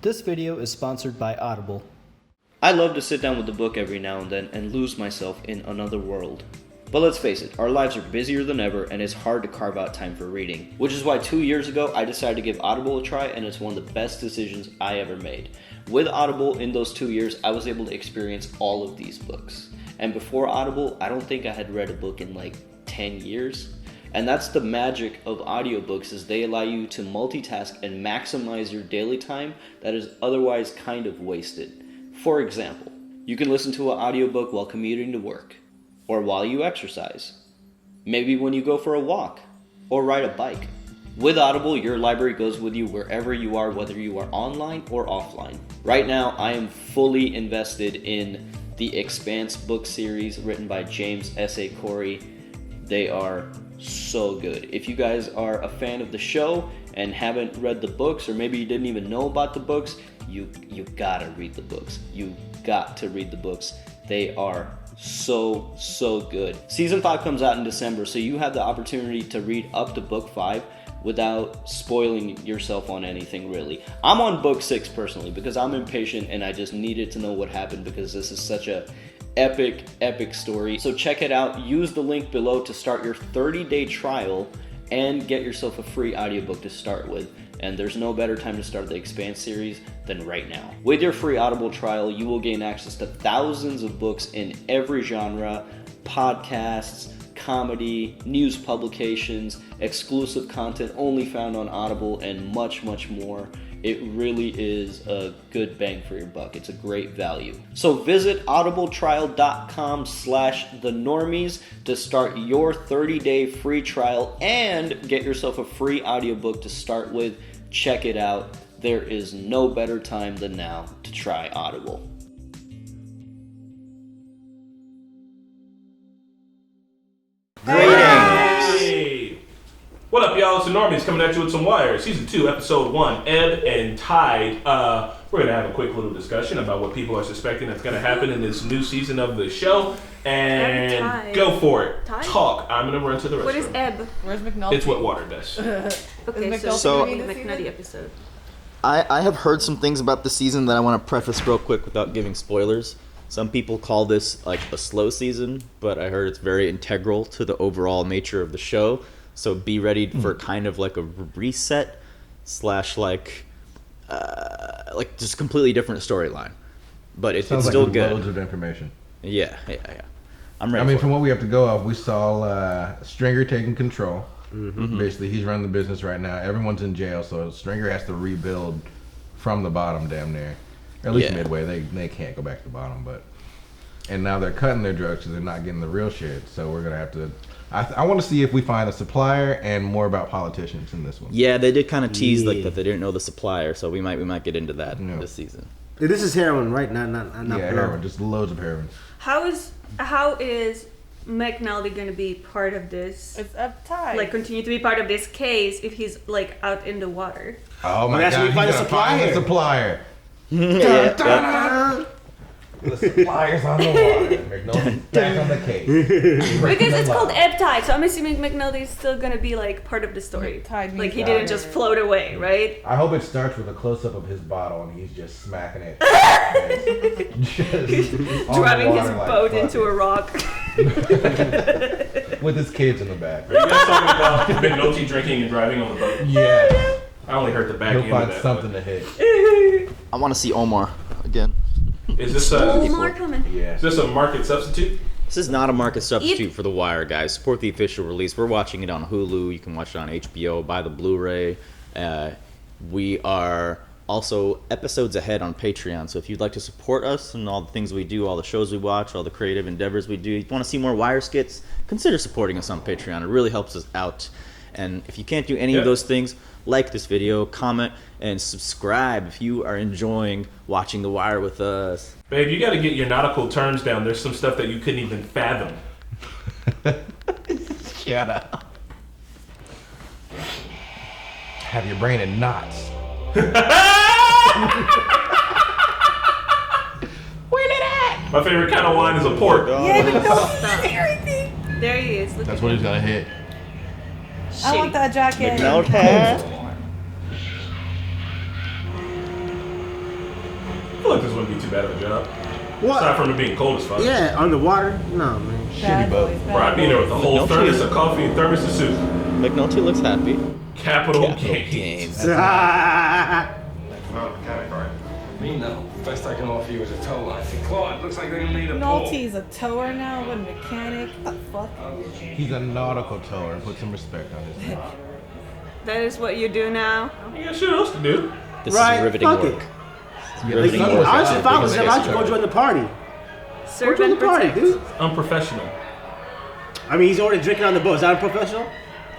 This video is sponsored by Audible. I love to sit down with a book every now and then and lose myself in another world. But let's face it, our lives are busier than ever and it's hard to carve out time for reading. Which is why 2 years ago I decided to give Audible a try, and it's one of the best decisions I ever made. With Audible, in those 2 years, I was able to experience all of these books. And before Audible, I don't think I had read a book in like 10 years. And that's the magic of audiobooks, is they allow you to multitask and maximize your daily time that is otherwise kind of wasted. For example, you can listen to an audiobook while commuting to work, or while you exercise, maybe when you go for a walk, or ride a bike. With Audible, your library goes with you wherever you are, whether you are online or offline. Right now, I am fully invested in the Expanse book series written by James S.A. Corey. They are so good. If you guys are a fan of the show and haven't read the books, or maybe you didn't even know about the books, you gotta read the books. You got to read the books. They are so good. Season 5 comes out in December, so you have the opportunity to read up to book 5 without spoiling yourself on anything, really. I'm on book 6 personally because I'm impatient and I just needed to know what happened, because this is such a epic story. So check it out. Use the link below to start your 30-day trial and get yourself a free audiobook to start with. And there's no better time to start the Expanse series than right now. With your free Audible trial, you will gain access to thousands of books in every genre, podcasts, comedy, news publications, exclusive content only found on Audible, and much more. It really is a good bang for your buck. It's a great value. So visit audibletrial.com/thenormies to start your 30-day free trial and get yourself a free audiobook to start with. Check it out. There is no better time than now to try Audible. Hey! What up, y'all? It's the Normies coming at you with some Wire. Season 2, Episode 1, Ebb and Tide. We're going to have a quick little discussion about what people are suspecting that's going to happen in this new season of the show. And go for it. Tide? Talk. I'm going to run to the restroom. What is ebb? Where's McNulty? It's what water does. Okay, So- McNulty episode. I have heard some things about the season that I want to preface real quick without giving spoilers. Some people call this like a slow season, but I heard it's very integral to the overall nature of the show. So be ready for kind of like a reset / like just completely different storyline. But it's still like good. Loads of information. Yeah. I'm ready. I mean, for from it. what we have to go off, we saw Stringer taking control. Mm-hmm. Basically, he's running the business right now. Everyone's in jail, so Stringer has to rebuild from the bottom, damn near. Or at least midway. They can't go back to the bottom, and now they're cutting their drugs because they're not getting the real shit. So we're gonna have to. I want to see if we find a supplier and more about politicians in this one. Yeah, they did kind of tease like that they didn't know the supplier, so we might get into that this season. This is heroin, right? Not heroin, just loads of heroin. How is McNulty gonna be part of this? It's uptight. Like, continue to be part of this case if he's like out in the water? Oh my that's god, when we find he's a gonna find a supplier. The supplier's on the water. McNulty's back on the case. Because it's called ebb tide, so I'm assuming McNulty is still gonna be like part of the story. Tide Like, he means didn't water. just float away, right? I hope it starts with a close-up of his bottle and he's just smacking it. Just on the Driving his water like boat fuck into a rock. it. With his kids in the back. Are you guys talking about McNulty drinking and driving on the boat? Yeah. I only heard the back He'll end of find that. something to hit. I want to see Omar again. Is this More coming. Yeah. is this a market substitute? This is not a market substitute for The Wire, guys. Support the official release. We're watching it on Hulu. You can watch it on HBO. Buy the Blu-ray. We are also episodes ahead on Patreon. So if you'd like to support us and all the things we do, all the shows we watch, all the creative endeavors we do, if you want to see more Wire skits, consider supporting us on Patreon. It really helps us out. And if you can't do any of those things, like this video, comment, and subscribe if you are enjoying watching The Wire with us. Babe, you got to get your nautical terms down. There's some stuff that you couldn't even fathom. Shut up. Have your brain in knots. Where did at? My favorite kind of wine is a port. Yeah, but don't Stop. everything. There he is. Look That's at what him. he's gonna hit. I want that jacket. McNulty. feel like this wouldn't be too bad of a job. What? Aside from it being cold as fuck. Yeah, underwater? No, man. Shitty boat. Bro, I'd be there with a whole McNulty thermos is- of coffee and thermos of soup. McNulty looks happy. Capital gains. Me, no. Best I can offer you is a tow line. Claude, looks like they don't need a McNulty's a tower now, what a mechanic. The fuck? He's a nautical tower. Put some respect on his name. That is what you do now. You got shit else to do. This Right, is riveting fuck work. it. Yeah, Riveting the sun work. was Honestly, if I was him, out. I'd just go join the party. Go Serve join the and party, protect. dude. Unprofessional. I mean, he's already drinking on the boat. Is that unprofessional?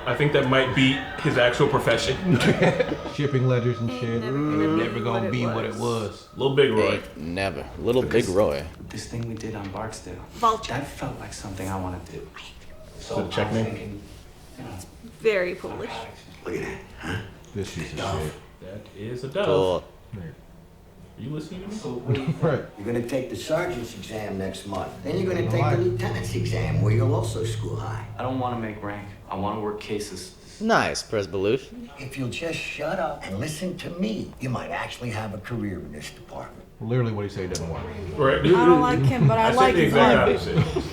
I think that might be his actual profession. Shipping ledgers and shit. Never gonna be what it was. Little Big Roy. Ain't never. Little Big Roy. This thing we did on Barksdale, Vulture. that felt like something I want to do. Is it a check name? thinking, Very foolish. look at that, huh? This piece of That is a dove. Cool. shit. Are you listening to me? Right. You're gonna take the sergeant's exam next month. Then you're gonna take the lieutenant's exam, where you'll also school high. I don't want to make rank. I want to work cases. Nice, Presbelouche. If you'll just shut up and listen to me, you might actually have a career in this department. Literally what he said he doesn't want. Right. I don't like him, but I said like the his exact vibe. opposite.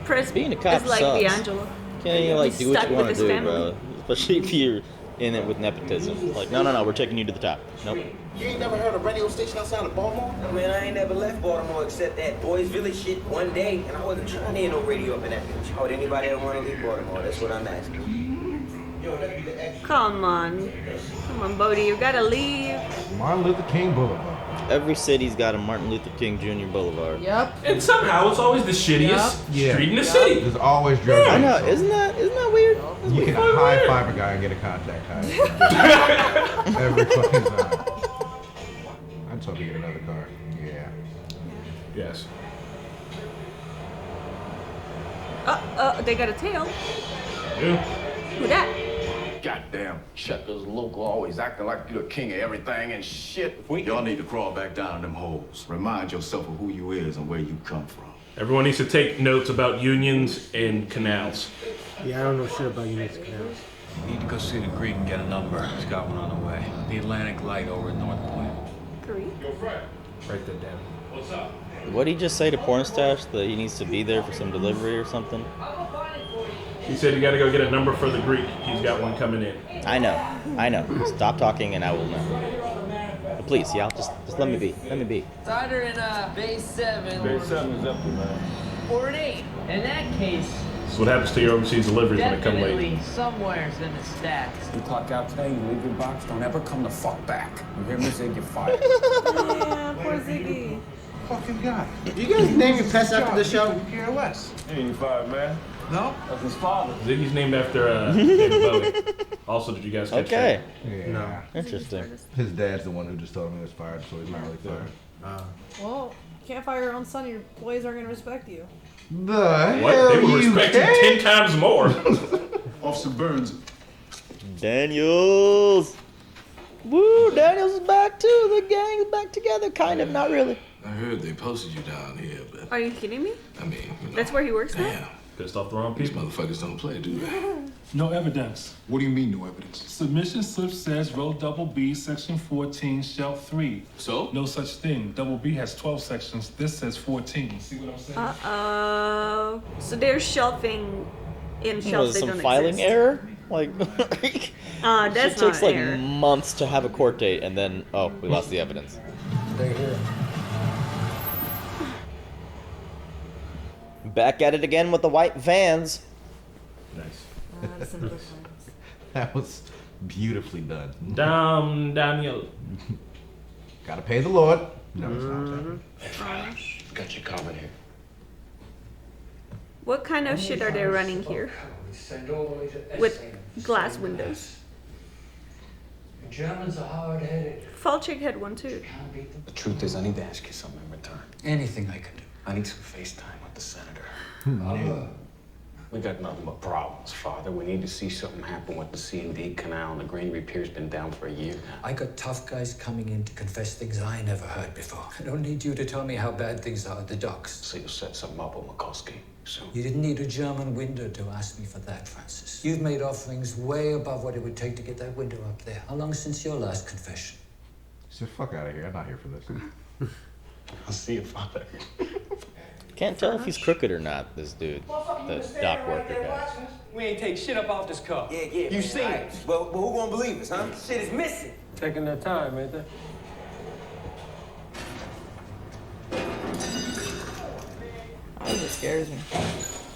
Pres Being a cop is like sucks. D'Angelo. Can't you like He's do what stuck you with want to his do, family. bro? Especially if you're in it with nepotism. Like, no, we're taking you to the top. Nope. You ain't never heard a radio station outside of Baltimore? Man, I ain't never left Baltimore except that Boys Village shit one day, and I wasn't trying to hear no radio up in that bitch. How would anybody ever want to leave Baltimore? That's what I'm asking. Come on, Bodie, you gotta leave. Martin Luther King Boulevard. Every city's got a Martin Luther King Jr. Boulevard. Yep. And somehow it's always the shittiest Yeah. street in the city. There's always drugs. I on know, the isn't that weird? You can high five a guy and get a contact high. Every fucking time. I just hope you get another car. Yeah. Yes. They got a tail. Yeah. Who that? Goddamn checkers local always acting like you're the king of everything and shit. Y'all need to crawl back down in them holes. Remind yourself of who you is and where you come from. Everyone needs to take notes about unions and canals. Yeah, I don't know shit about units canals. Need to go see the Greek and get a number. He's got one on the way. The Atlantic Light over at North Point. Greek. Write that down. What did he just say to Pornstash that he needs to be there for some delivery or something? He said you gotta go get a number for the Greek. He's got one coming in. I know. Stop talking and I will know. But please, y'all, just let me be. Let me be. Starter in base 7. Base 7 is up to man. Or an 8. In that case, This is what happens to your overseas deliveries when they come late. somewhere's in the stacks. You clock out today, you leave your box, don't ever come the fuck back. You hear me? Zig, you're fired. Yeah, poor Ziggy. Fucking guy. Do you guys name your pets after the show? Care less. He ain't fired, man. No? That's his father. Ziggy's named after David Bowie. Also, did you guys catch Okay. Yeah. No. Interesting. His dad's the one who just told him he was fired, so he's not really fired. Well, you can't fire your own son. Your boys aren't gonna respect you. The that? What? hell They would you respect you can? 10 times more. Officer Burns. Daniels. Woo, Daniels is back too. The gang is back together. Kind of, not really. I heard they posted you down here, but Are you kidding me? I mean, you know, That's where he works now? damn, Pissed off the wrong these people. motherfuckers don't play, do they? No evidence. What do you mean, no evidence? Submission slip says row double B, section 14, shelf 3. So? No such thing. Double B has 12 sections. This says 14. See what I'm saying? Uh-oh. So they're shelving in shelves Was they some don't filing exist. error? Like, That's it takes not like error. months to have a court date, and then we lost the evidence. Stay here. Back at it again with the white vans. Nice. That was beautifully done. Daniel. Gotta pay the Lord. No, it's not. Got you covered here. What kind of shit are they running here? With glass windows. Germans are hard-headed. Falchik had one too. The truth is, I need to ask you something in return. Anything I can do. I need some FaceTime with the senator. We got nothing but problems, Father. We need to see something happen with the C&D canal, and the grain repair's been down for a year now. I got tough guys coming in to confess things I never heard before. I don't need you to tell me how bad things are at the docks. So you'll set something up with McCuskey soon. You didn't need a German window to ask me for that, Francis. You've made offerings way above what it would take to get that window up there. How long since your last confession? said, fuck out of here. I'm not here for this. I'll see you, father. Can't tell if he's crooked or not, this dude. The dock worker guy. We ain't take shit up off this car. Yeah. You seen it. But who gonna believe us, huh? Shit is missing. Taking their time, ain't they? Oh, it scares me.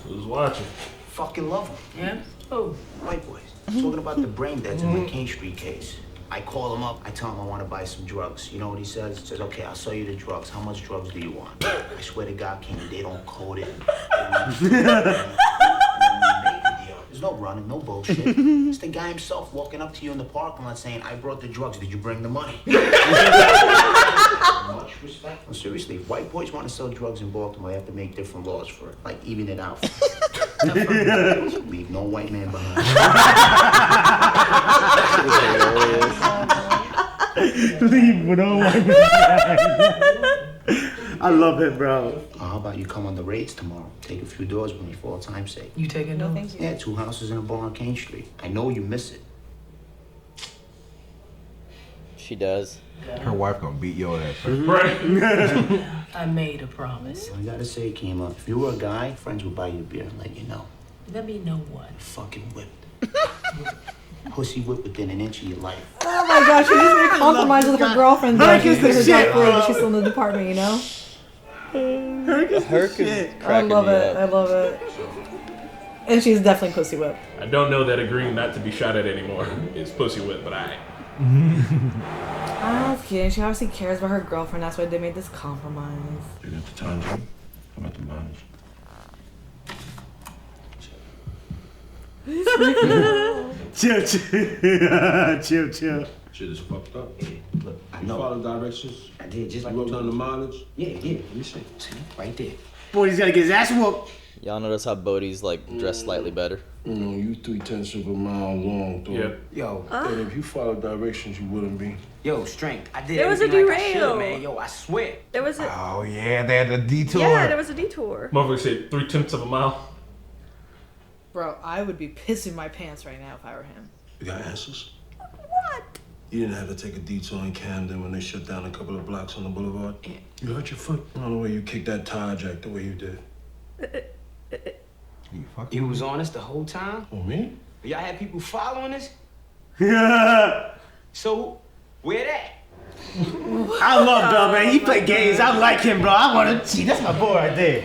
Who's watching? Fucking love them. Yeah? Oh, white boys. Talking about the brain deads in the King Street case. I call him up. I tell him I want to buy some drugs. You know what he says? He says, okay, I'll sell you the drugs. How much drugs do you want? I swear to God, King, they don't code it. There's no running, no bullshit. It's the guy himself walking up to you in the parking lot saying, I brought the drugs. Did you bring the money? Much respect. Well, seriously, if white boys want to sell drugs in Baltimore, they have to make different laws for it. Like, even it out. Leave no white man behind. Leave no white man behind. I love it, bro. How about you come on the raids tomorrow? Take a few doors with me for all time's sake. You taking No, those? thank you. Yeah, 2 houses and a bar on King Street. I know you miss it. She does. Her wife gonna beat your ass. Right. I made a promise. I gotta say, Kima, if you were a guy, friends would buy you a beer and let you know. Let me know what. Fucking whipped. Pussy whipped within an inch of your life. Oh my gosh, she just made compromise with her girlfriend. Herc is the shit, bro. She's still in the department, you know? Herc is Herc the is shit. I cracking love me it. up. I love it. And she's definitely pussy whipped. I don't know that agreeing not to be shot at anymore is pussy whip, but I. I was kidding. She obviously cares about her girlfriend. That's why they made this compromise. You got the time, Jim? How about the mileage? Chill. Shit is fucked up. Look, I You know. follow directions? I did, just You like wrote you down told the me. mileage? Yeah. Let me see. See? Right there. Boy, he's gotta get his ass whooped. Y'all notice how Bodhi's like dressed slightly better? You know, you 3/10 of a mile long, though. Yeah. Yo, And if you follow directions, you wouldn't be. yo, strength. I did There was a everything like I derail. should, man. Yo, I swear. There was a Oh, yeah, they had the detour. yeah, there was a detour. Motherfucker said 3/10 of a mile. Bro, I would be pissing my pants right now if I were him. You got answers? What? You didn't have to take a detour in Camden when they shut down a couple of blocks on the boulevard? You hurt your foot? I don't know the way you kicked that tire jack the way you did. You fucking. You was on us the whole time? Oh, me? Y'all had people following us? I So, where that? love Bill, man. He play games. I like him, bro. I want to see. That's my boy right there.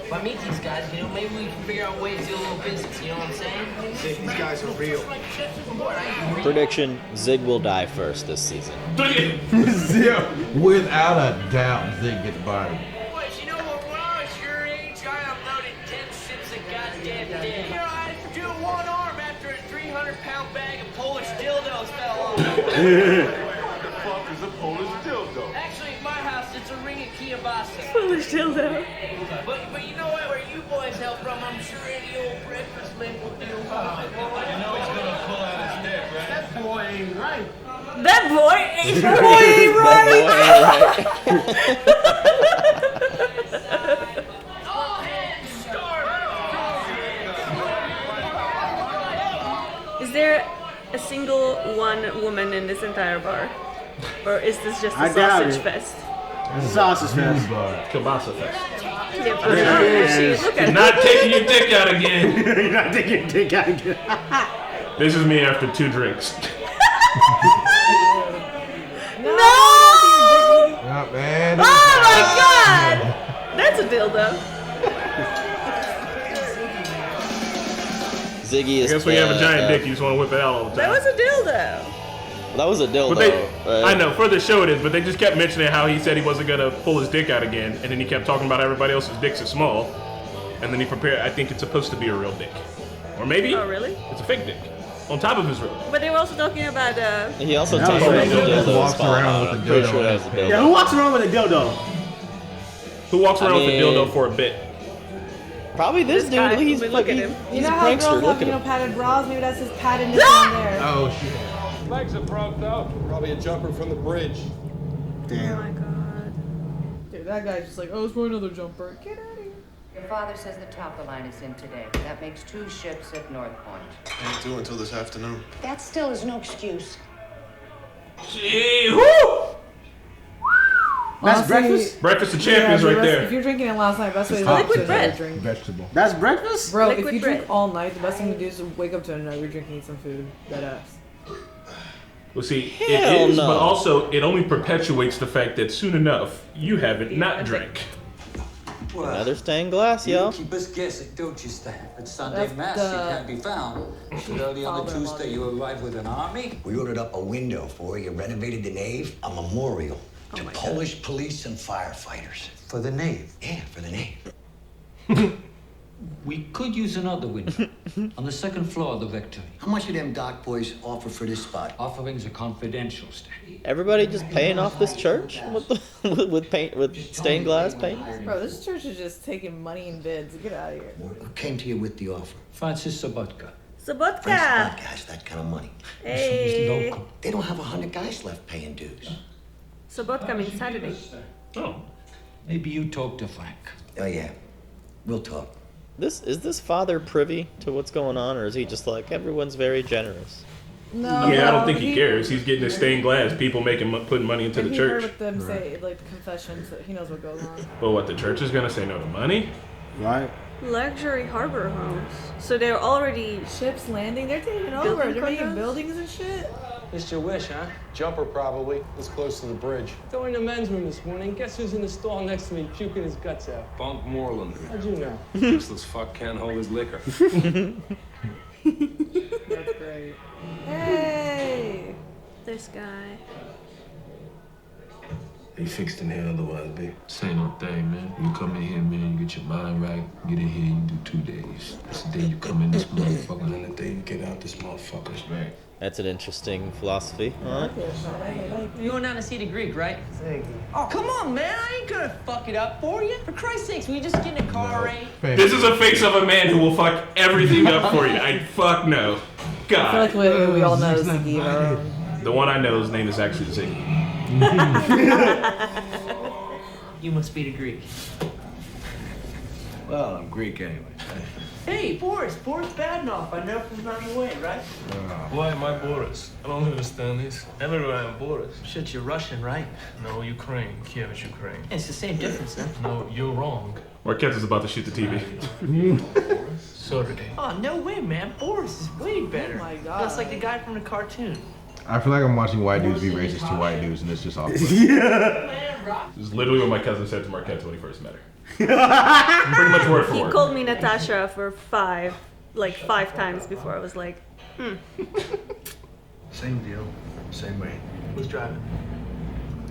If I meet these guys, you know, maybe we can figure out ways to do a little business, you know what I'm saying? These guys are real. Prediction: Zig will die first this season. Without a doubt, Zig gets bodied. Boys, you know what? When I was your age, I unloaded 10 ships of goddamn dead. You know, I had to do one arm after a 300-pound bag of Polish dildos fell off. What the fuck is a Polish dildo? Actually, at my house, it's a ring of kielbasa. Polish dildo. But you know what? Where you boys hail from, I'm sure any old breakfast limp will do. You know he's gonna pull out his dick, right? That boy ain't right. That boy ain't All hands starboard! Is there a single one woman in this entire bar? Or is this just a I doubt sausage it. fest? Sausage fest. Kielbasa fest. Yeah, oh, look at Not taking your dick out again. You're not taking your dick out again. This is me after 2 drinks. No! Yeah, man. Oh my god! That's a dildo. Ziggy I is. guess when you have a giant dick, you just want to whip it out all the time. That was a dildo. That was a dildo. But they, right? I know, for the show it is, but they just kept mentioning how he said he wasn't going to pull his dick out again, and then he kept talking about everybody else's dicks are small, and then he prepared, I think it's supposed to be a real dick. Or maybe Oh, really? it's a fake dick. On top of his real dick. But they were also talking about, He also That told was me right. the dildo Walks is falling around out. with I'm the pretty dildo sure in that's a his dildo. Yeah, who walks around with a dildo? Who walks around with a mean- dildo for a bit? Probably this dude. guy. He's Look at him. You He's know a how prankster. girls Look have, at you know, him. padded bras? Maybe that's his paddedness on there. Oh, shit. Legs are broke out. Probably a jumper from the bridge. oh my god. Dude, that guy's just like, oh, it's for another jumper. Get out of here. Your father says the Topper line is in today. That makes 2 ships at North Point. Can't do until this afternoon. That still is no excuse. Gee, whoo! That's breakfast? Breakfast of champions right there. If you're drinking it last night, best way to liquid bread. drink. Vegetable. That's breakfast? Bro, Liquid if you bread. drink all night, the best thing to do is to wake up to another you're drinking some food. Deadass. Well, see, Hell it is, no. but also it only perpetuates the fact that soon enough you haven't not drank. Another stained glass, You yo. keep us guessing, don't you, Stan? At Sunday That's Mass, the- she can't be found. But early on the Father-in-law. Tuesday, you arrive with an army? We ordered up a window for you, renovated the nave, a memorial to Polish police and firefighters. For the Nave. Yeah, for the nave. We could use another window. On the second floor of the Victory. How much of them dock boys offer for this spot? Offerings are confidential, Stan. Everybody just paying off this church with the, with paint with stained glass paint. Bro, this church is just taking money in bids. Get out of here. Who came to you with the offer? Francis Sabatka. Frank Sabotka. Scott has that kind of money. Hey. Local. They don't have 100 guys left paying dues. Sabotka means Saturday. Oh. Maybe you talk to Frank. Oh, yeah. We'll talk. Is this father privy to what's going on, or is he just like everyone's very generous? No. Yeah, I don't think he cares. He's getting his stained glass. People putting money into And the he heard church. what them say, like the confessions. So he knows what goes on. But what, the church is gonna say no to money? Right. Luxury harbor homes. So they're already Ships landing. They're taking over. Building They're making condos? buildings and shit. It's your wish, huh? Jumper, probably. This close to the bridge. Going to the men's room this morning. Guess who's in the stall next to me puking his guts out? Bunk Moreland. How'd you know? Useless fuck can't hold his liquor. That's great. Hey. this guy. They fixed in here otherwise, babe. This ain't no thing, man. You come in here, man, you get your mind right. Get in here, you do 2 days. That's the day you come in this motherfucker, and then the day you get out this motherfucker's right. That's an interesting philosophy. Huh? You're going down to see the Greek, right? Oh, come on, man. I ain't gonna fuck it up for you. For Christ's sakes, will you just get in a car, right? This is a face of a man who will fuck everything up for you. I fuck no. God. I feel like we all know Ziggy. The one I know, his name is actually Ziggy. You must be the Greek. Well, I'm Greek anyway. Hey, Boris Badenoff. I know from down the way, right? Why am I Boris? I don't understand this. Everywhere I'm Boris. Shit, you're Russian, right? No, Ukraine. Kiev is Ukraine. It's the same difference, then. No, you're wrong. Marquez is about to shoot the TV. Sorry. Oh, no way, man. Boris is way better. Oh my God. That's like the guy from the cartoon. I feel like I'm watching white dudes be racist to white dudes, and it's just awkward. This is literally what my cousin said to Marquez when he first met her. Pretty much word for He word. called me Natasha for five times before I was like, Same deal. Same way. Who's driving?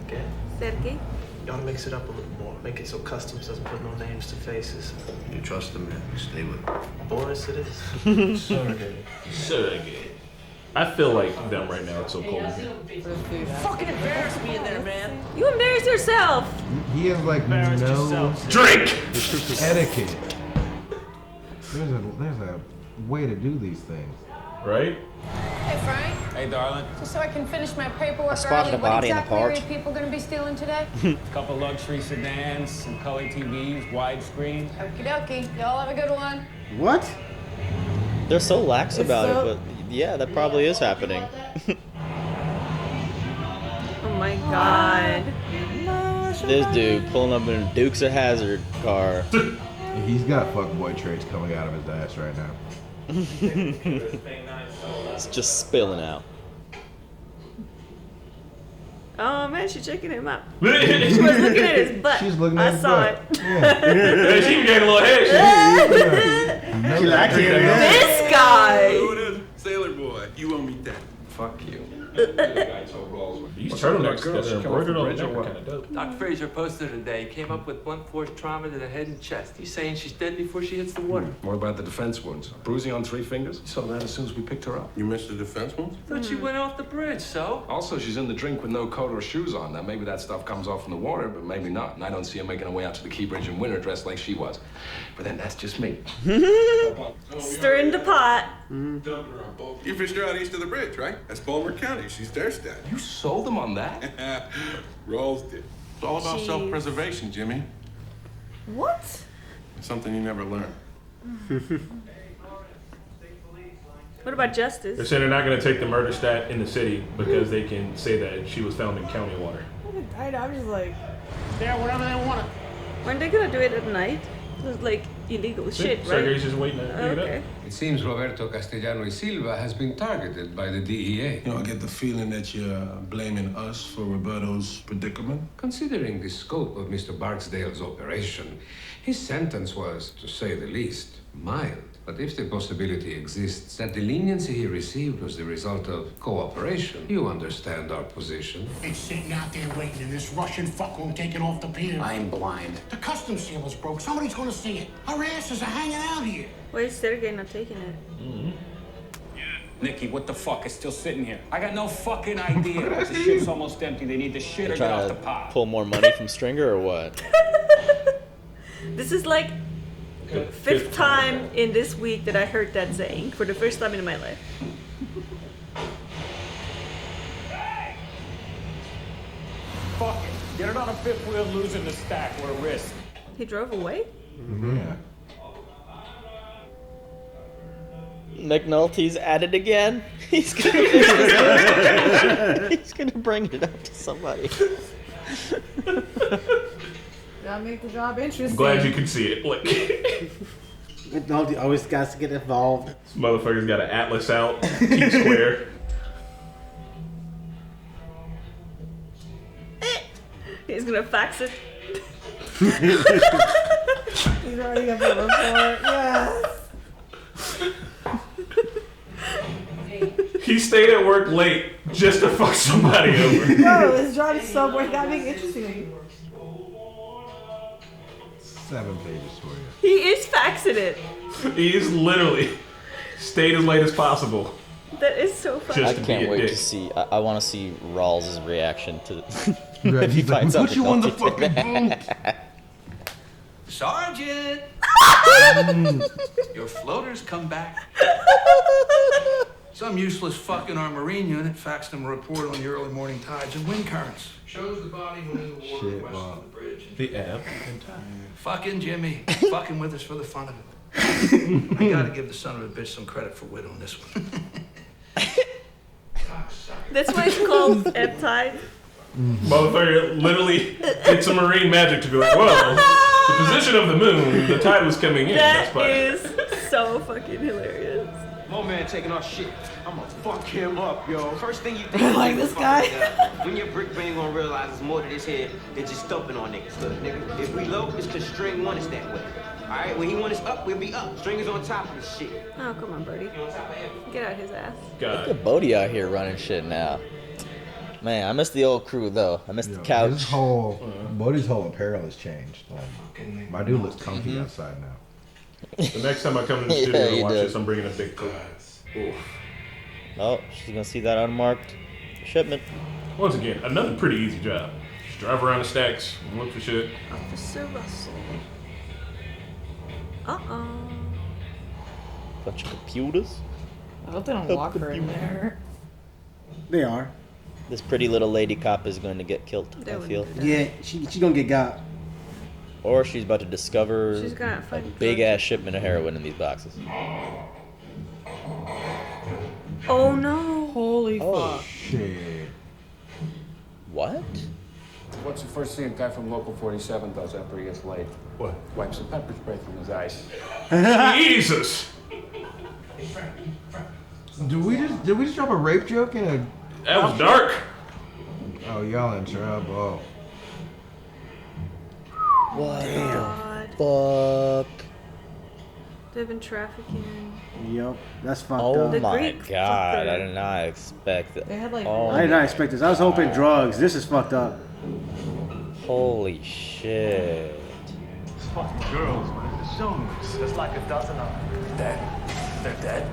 Okay. Sergey? You ought to mix it up a little more. Make it so Customs doesn't put no names to faces. You trust him, man. You stay with him. Boris it is. Sergey. I feel like them right now. It's so cold in here. Fucking embarrass me in there, man. You embarrass yourself. He has like Embarrass no yourself. Drink! etiquette. There's a way to do these things. Right? Hey, Frank. Hey, darling. Just so I can finish my paperwork I spotted early, a body in what the exactly park. are you people going to be stealing today? Couple luxury sedans, some color TVs, widescreen. Okie dokie. Y'all have a good one. What? They're so lax It's about so- it, but yeah, that probably is happening. Oh my god. This dude pulling up in a Dukes of Hazzard car. He's got fuckboy traits coming out of his ass right now. It's just spilling out. Oh man, she's checking him out. She was looking at his butt. She's looking at I his saw butt. it. Hey, she can get a little head. She like it. This guy. Sailor boy, you owe me that. Fuck you. These turtlenecks that are embroidered on the neck are kind of dope. Doc Fraser posted today. Came up with blunt force trauma to the head and chest. He's saying she's dead before she hits the water. What about the defense wounds? Bruising on 3 fingers? You saw that as soon as we picked her up. You missed the defense wounds? Thought she went off the bridge, so? Also, she's in the drink with no coat or shoes on. Now, maybe that stuff comes off in the water, but maybe not. And I don't see her making her way out to the Key Bridge in winter dressed like she was. But then that's just me. Stirring the pot. You fished her out east of the bridge, right? That's Baltimore County. She's their stat. You sold them on that? Rolls did. It's all about Jeez. self-preservation, Jimmy. What? It's something you never learn. What about They're justice? saying they're not going to take the murder stat in the city because they can say that she was found in county water. I'm just like, Yeah, whatever they want. Weren't they gonna do it at night? It was like illegal shit, right? Sergey's just waiting to pick it up. Okay. It seems Roberto Castellano y Silva has been targeted by the DEA. You know, I get the feeling that you're blaming us for Roberto's predicament. Considering the scope of Mr. Barksdale's operation, his sentence was, to say the least, mild. But if the possibility exists that the leniency he received was the result of cooperation, you understand our position. It's sitting out there waiting, and this Russian fuck won't take it off the pier. I'm blind. The customs seal is broke. Somebody's gonna see it. Our asses are hanging out here. Why is Sergey not taking it? Nikki, what the fuck is still sitting here? I got no fucking idea. The ship's almost empty. They need the shit They're or get off trying the to pot. pull more money from Stringer or what? This is like the fifth time in this week that I heard that saying for the first time in my life. Fuck it. Get it on a fifth wheel, losing the stack. We're a risk. He drove away? Yeah. McNulty's at it again. He's gonna bring it up to somebody. Gotta make the job interesting. I'm glad you can see it. Look. McNulty always got to get involved. This motherfucker's got an atlas out. Keep square. He's gonna fax it. He's already got the report. Yes. He stayed at work late just to fuck somebody over. No, his job is so boring. Gotta make it interesting. 7 pages for you. He is faxing it. He's literally stayed as late as possible. That is so funny. I can't wait to see. I want to see Rawls' reaction to Right, if he he's like, finds out "Put you on the McNulty did fucking that." Sergeant! Your floaters come back. Some useless fuck in our Marine unit faxed him a report on the early morning tides and wind currents. Shows the body when in the water Shit, west wow. of the bridge. The ebb and tide. Fucking Jimmy. Fucking with us for the fun of it. I gotta give the son of a bitch some credit for wit on this one. That's why it's called ebb tide. Motherfucker literally did some marine magic to be like, well, the position of the moon, the tide was coming in. That's That why. is so fucking hilarious. My man taking our shit. I'ma fuck him up, yo. First thing you think Like this guy? when your brick brain gonna realize it's more to this head than just stumping on niggas. Look, nigga, if we low, it's cause String want us that way. Alright, when he want us up, we'll be up. String is on top of this shit. Oh, come on, Birdie. Get out his ass. Look at Bodie out here running shit now. Man, I miss the old crew though. I miss the couch. His whole, Bodie's whole apparel has changed. Like, my dude looks comfy outside now. The next time I come to the Yeah, studio he to watch does. this, I'm bringing a big coat. Oof. Oh, she's gonna see that unmarked shipment. Once again, another pretty easy job. Just drive around the stacks, look for shit. Officer Russell. Uh-oh. Bunch of computers. I hope they don't lock her in there. They are. This pretty little lady cop is going to get killed, I feel. Yeah, she gonna get got. Or she's about to discover She's gonna a find big ass shipment of heroin in these boxes. Oh no. Holy Oh, fuck. Shit. What? What's the first thing a guy from Local 47 does after he gets laid? What? Wipes a pepper spray from his eyes. Jesus! Did we just drop a rape joke in a? That was dark. Oh, y'all in trouble. What God. the fuck? They've been trafficking. Yup, that's fucked Oh up. The my Greek god, fucker. I did not expect that. They had, like, oh, I did not expect this. I was hoping drugs. This is fucked up. holy shit. Fucking girls, man. The zombies. There's like a dozen of them. Dead. They're dead.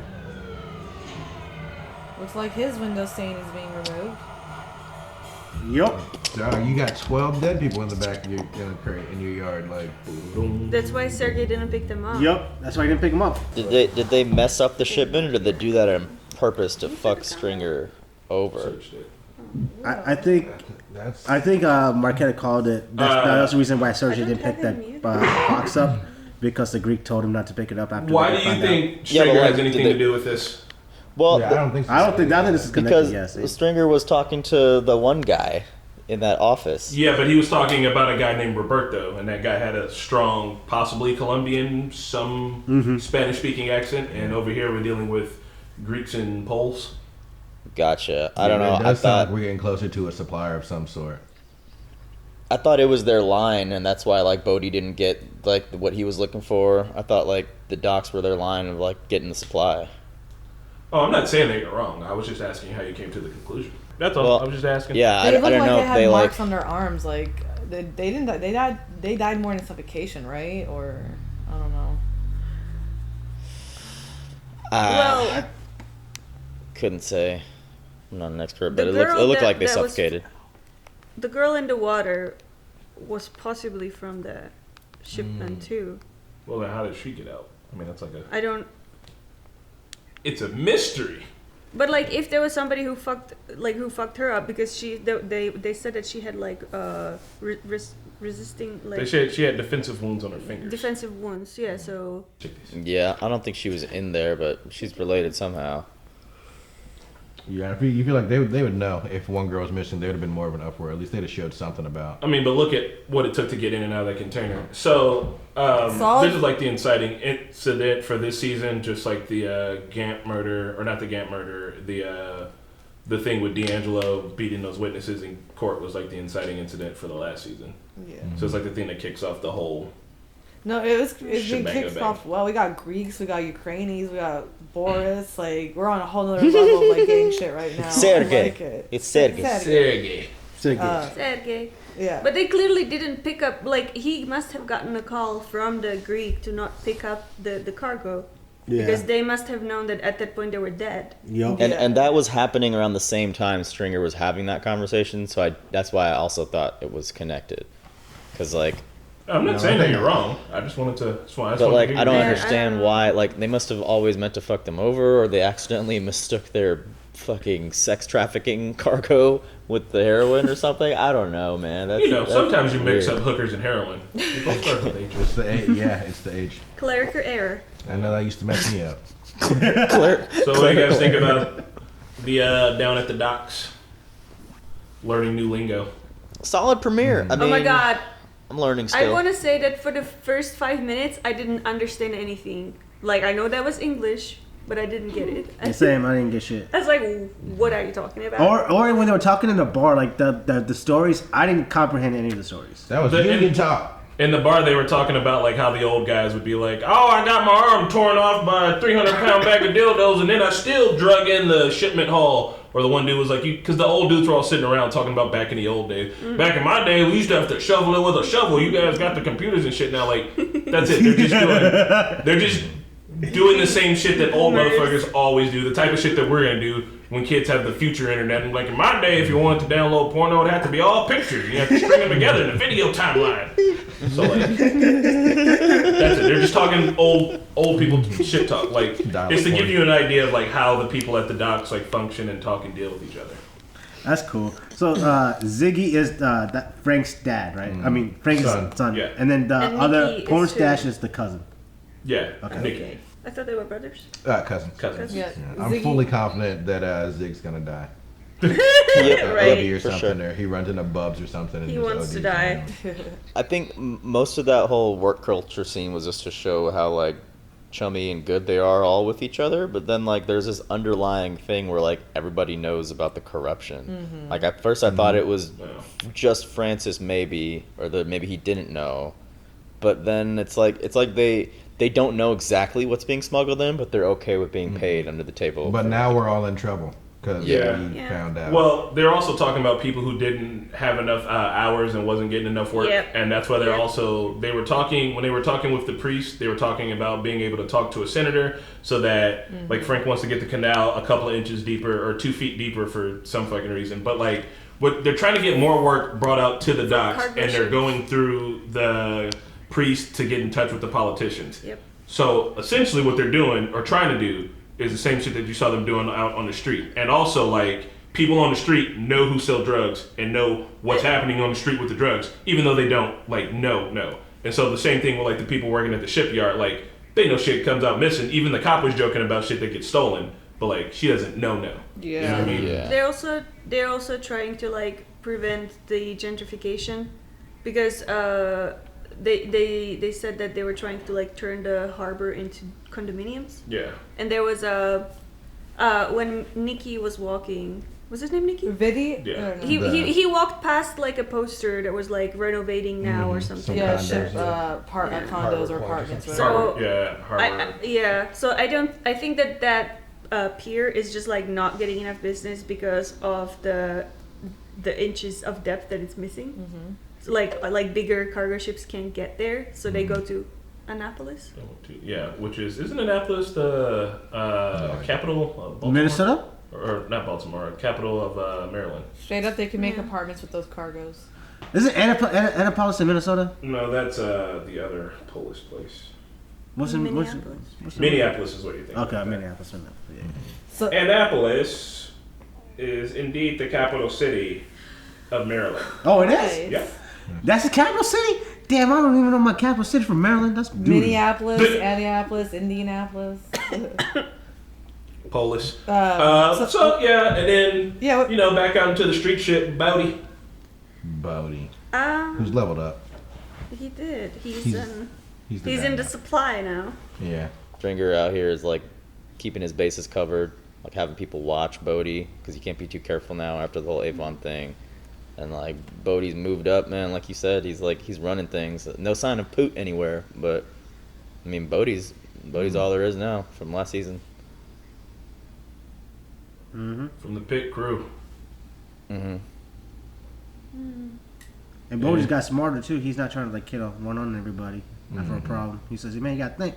Looks like his window stain is being removed. Yup. Dog, you got 12 dead people in the back of your in your yard. Like, That's why Sergey didn't pick them up. Yup. That's why I didn't pick him up. Did they mess up the shipment or did they do that on purpose to fuck Stringer over? I think Marquetta called it. That's the reason why Sergey didn't pick that box up, because the Greek told him not to pick it up after. Why they do you found think out. Stringer has anything to do with this? Well, yeah, I don't think so. I think this is connected. because Yes, Stringer was talking to the one guy in that office. Yeah, but he was talking about a guy named Roberto, and that guy had a strong, possibly Colombian, some Spanish-speaking accent, and over here we're dealing with Greeks and Poles. Gotcha. I don't know. It does sound like we're getting closer to a supplier of some sort. I thought it was their line, and that's why like Bodhi didn't get like what he was looking for. I thought like the docks were their line of like getting the supply. Oh, I'm not saying that you're wrong. I was just asking how you came to the conclusion. That's all. Well, I was just asking. Yeah, They looked I don't like know they if had they marks like. on their arms. Like they didn't. They died more in suffocation, right? Or I don't know. Well, Couldn't say. I'm not an expert, The but it girl looked that- like they that was- suffocated. the girl in the water was possibly from the shipment too. Well, then how did she get out? I mean, that's like a. I don't. It's a mystery. But like, if there was somebody who fucked her up because they said that she had like resisting like. They said she had defensive wounds on her fingers. Defensive wounds, yeah. So. Yeah, I don't think she was in there, but she's related somehow. Yeah, you feel like they would know if one girl was missing. There would have been more of an uproar. At least they'd have showed something about. I mean, but look at what it took to get in and out of that container. So, this is like the inciting incident for this season, just like the Gant murder, or not the Gant murder, the thing with D'Angelo beating those witnesses in court was like the inciting incident for the last season. Yeah. So it's like the thing that kicks off the whole. No, it's been shebang kicked bang. off well. We got Greeks, we got Ukrainians, we got Boris. Like we're on a whole nother level of like gang shit right now. Sergey. I like it. It's Sergey. Sergey. Yeah. But they clearly didn't pick up. Like he must have gotten a call from the Greek to not pick up the cargo. Yeah. Because they must have known that at that point they were dead. Yep. And that was happening around the same time Stringer was having that conversation, so that's why I also thought it was connected. Because like. I'm not saying that you're wrong. I just wanted to. But like, I don't understand why. Like, they must have always meant to fuck them over, or they accidentally mistook their fucking sex trafficking cargo with the heroin or something. I don't know, man. That's sometimes you mix weird. up hookers and heroin. People start with age. It's the age. Yeah, it's the age. Clerical error. I know that used to mess me up. So what do you guys think about the down at the docks, learning new lingo? Solid premiere. I mean, Oh my god. I'm learning I still. want to say that for the first 5 minutes, I didn't understand anything. Like, I know that was English, but I didn't get it. The same. I didn't get shit. I was like, what are you talking about? Or when they were talking in the bar, like the stories, I didn't comprehend any of the stories. That was union talk. In the bar, they were talking about like how the old guys would be like, "Oh, I got my arm torn off by a 300-pound bag of dildos, and then I still drug in the shipment haul." Or the one dude was like, because the old dudes were all sitting around talking about back in the old days. Back in my day, we used to have to shovel it with a shovel. You guys got the computers and shit now. Like, that's it. They're just doing the same shit that old motherfuckers always do. The type of shit that we're gonna do when kids have the future internet. And like in my day, if you wanted to download porno, it had to be all pictures. You have to string them together in a video timeline. So like, that's it. They're just talking old people shit talk. Like, it's to give you an idea of like how the people at the docks like function and talk and deal with each other. That's cool. So Ziggy is Frank's dad, right? I mean Frank's son. Yeah. And then the And other Nikki porn is who? stash is the cousin. Yeah. Okay. Nikki. I thought they were brothers. Cousins. Yeah. I'm Ziggy- fully confident that Zig's gonna die. Right. OD or For something, sure. or he runs into Bubs or something. And He just wants to ODs. die. I think most of that whole work culture scene was just to show how like chummy and good they are all with each other, but then like there's this underlying thing where like everybody knows about the corruption. Like at first I thought it was just Francis maybe, or that maybe he didn't know, but then it's like they don't know exactly what's being smuggled in, but they're okay with being paid under the table. But now we're all in trouble because we found out. Well, they're also talking about people who didn't have enough hours and wasn't getting enough work, Yep. and that's why they were talking when they were talking with the priest. They were talking about being able to talk to a senator so that like Frank wants to get the canal a couple of inches deeper or 2 feet deeper for some fucking reason, but like what they're trying to get more work brought out to the docks, and they're going through the priest to get in touch with the politicians. Yep. So essentially, what they're doing or trying to do is the same shit that you saw them doing out on the street. And also, like, people on the street know who sell drugs and know what's happening on the street with the drugs, even though they don't, like, know. And so the same thing with, like, the people working at the shipyard, like, they know shit comes out missing. Even the cop was joking about shit that gets stolen, but, like, she doesn't know. Yeah. You know what I mean? Yeah. They're also trying to like prevent the gentrification, because they said that they were trying to like turn the harbor into condominiums. Yeah. And there was when Nikki was walking. Was his name Nikki? Vidi? Yeah. He walked past like a poster that was like renovating now or something. Yeah, condos or apartments. So Harbor. So I think that pier is just like not getting enough business because of the inches of depth that it's missing. Mm-hmm. So like bigger cargo ships can't get there, so they go to Annapolis. Yeah, isn't Annapolis the capital of Baltimore? Minnesota? Or not Baltimore, capital of Maryland. Straight up, they can make apartments with those cargos. Is it Annapolis in Minnesota? No, that's the other Polish place. What's in Minneapolis? Minneapolis is what you think. Okay, Minneapolis. Yeah. So, Annapolis is indeed the capital city of Maryland. Oh, it is? Yeah. That's the capital city? Damn, I don't even know my capital city from Maryland. That's Minneapolis, Annapolis, Indianapolis. Polish. And then back out into the street ship, Bowdy. Who's leveled up? He did. He's the into supply now. Yeah. Stringer out here is like keeping his bases covered, like having people watch Bodie because you can't be too careful now after the whole Avon thing. And like Bodie's moved up, man. Like you said, he's running things. No sign of Poot anywhere, but I mean Bodie's all there is now from last season. Mm-hmm. From the pit crew. Mm-hmm. And Bodie's got smarter too. He's not trying to like kill one on everybody. Not for a problem. He says, "Man, you got to think."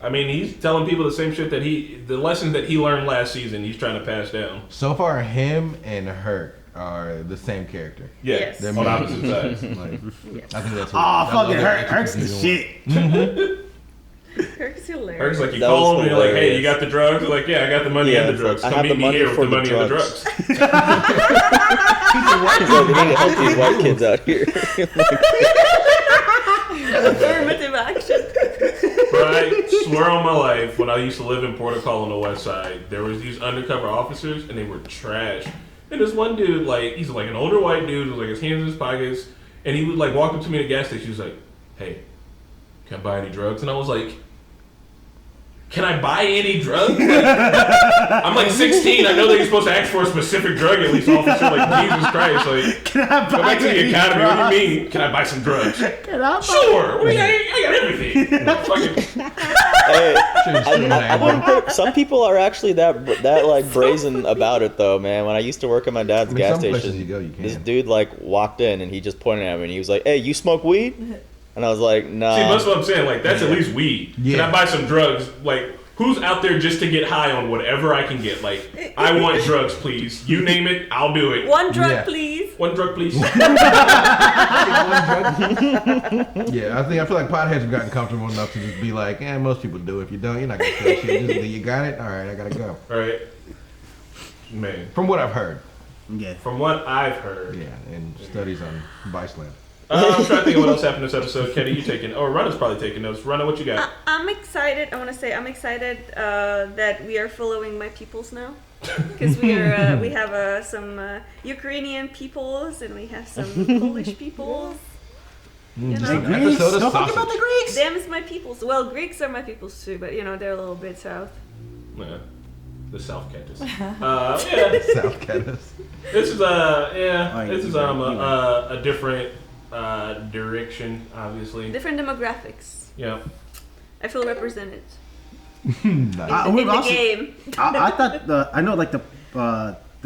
I mean, he's telling people the same shit the lessons that he learned last season. He's trying to pass down. So far, him and Herc are the same character. Yes. They're on opposite sides. I think that's. Fucking Herc's the shit. Mm-hmm. Herc's hilarious. Herc's like, you call him and you're like, hey, you got the drugs? They're like, yeah, I got the money and the drugs. Like, Come meet me here with the money and the drugs. He's like, we need to help these white kids out here. Affirmative action. But I swear on my life, when I used to live in Port Call on the west side, there was these undercover officers, and they were trash. And this one dude, like, he's like an older white dude with like his hands in his pockets, and he would like walk up to me at a gas station. He was like, hey, can I buy any drugs? And I was like, can I buy any drugs? Like, I'm like 16. I know that you're supposed to ask for a specific drug at least, officer. Like, Jesus Christ. Like, can I buy go back to the academy. drugs? What do you mean? Can I buy some drugs? Can I buy Sure. Well, I got everything. Fucking. I wouldn't put, some people are actually that like brazen about it though, man. When I used to work at my dad's gas station, this dude like walked in and he just pointed at me and he was like, "Hey, you smoke weed?" And I was like, "Nah." See, that's what I'm saying. Like, that's at least weed. Yeah. Can I buy some drugs? Like, who's out there just to get high on whatever I can get? Like, I want drugs, please. You name it, I'll do it. One drug, please. One drug, please. Yeah, I feel like potheads have gotten comfortable enough to just be like, most people do. If you don't, you're not gonna feel shit. Just, you got it? All right, I gotta go. All right. Man. From what I've heard. Yeah. From what I've heard. Yeah, and studies on Viceland. I'm trying to think of what else happened this episode. Kenny, you taking? Oh, Runna's probably taking notes. Runna, what you got? I'm excited. I want to say I'm excited that we are following my peoples now, because we have some Ukrainian peoples and we have some Polish peoples. You know? Greeks? Don't talk about the Greeks. Them is my peoples. Well, Greeks are my peoples too, but they're a little bit south. Yeah. The South Catus. South Catus. This is a different direction, obviously. Different demographics. Yeah. I feel represented. In the game. I thought I know like the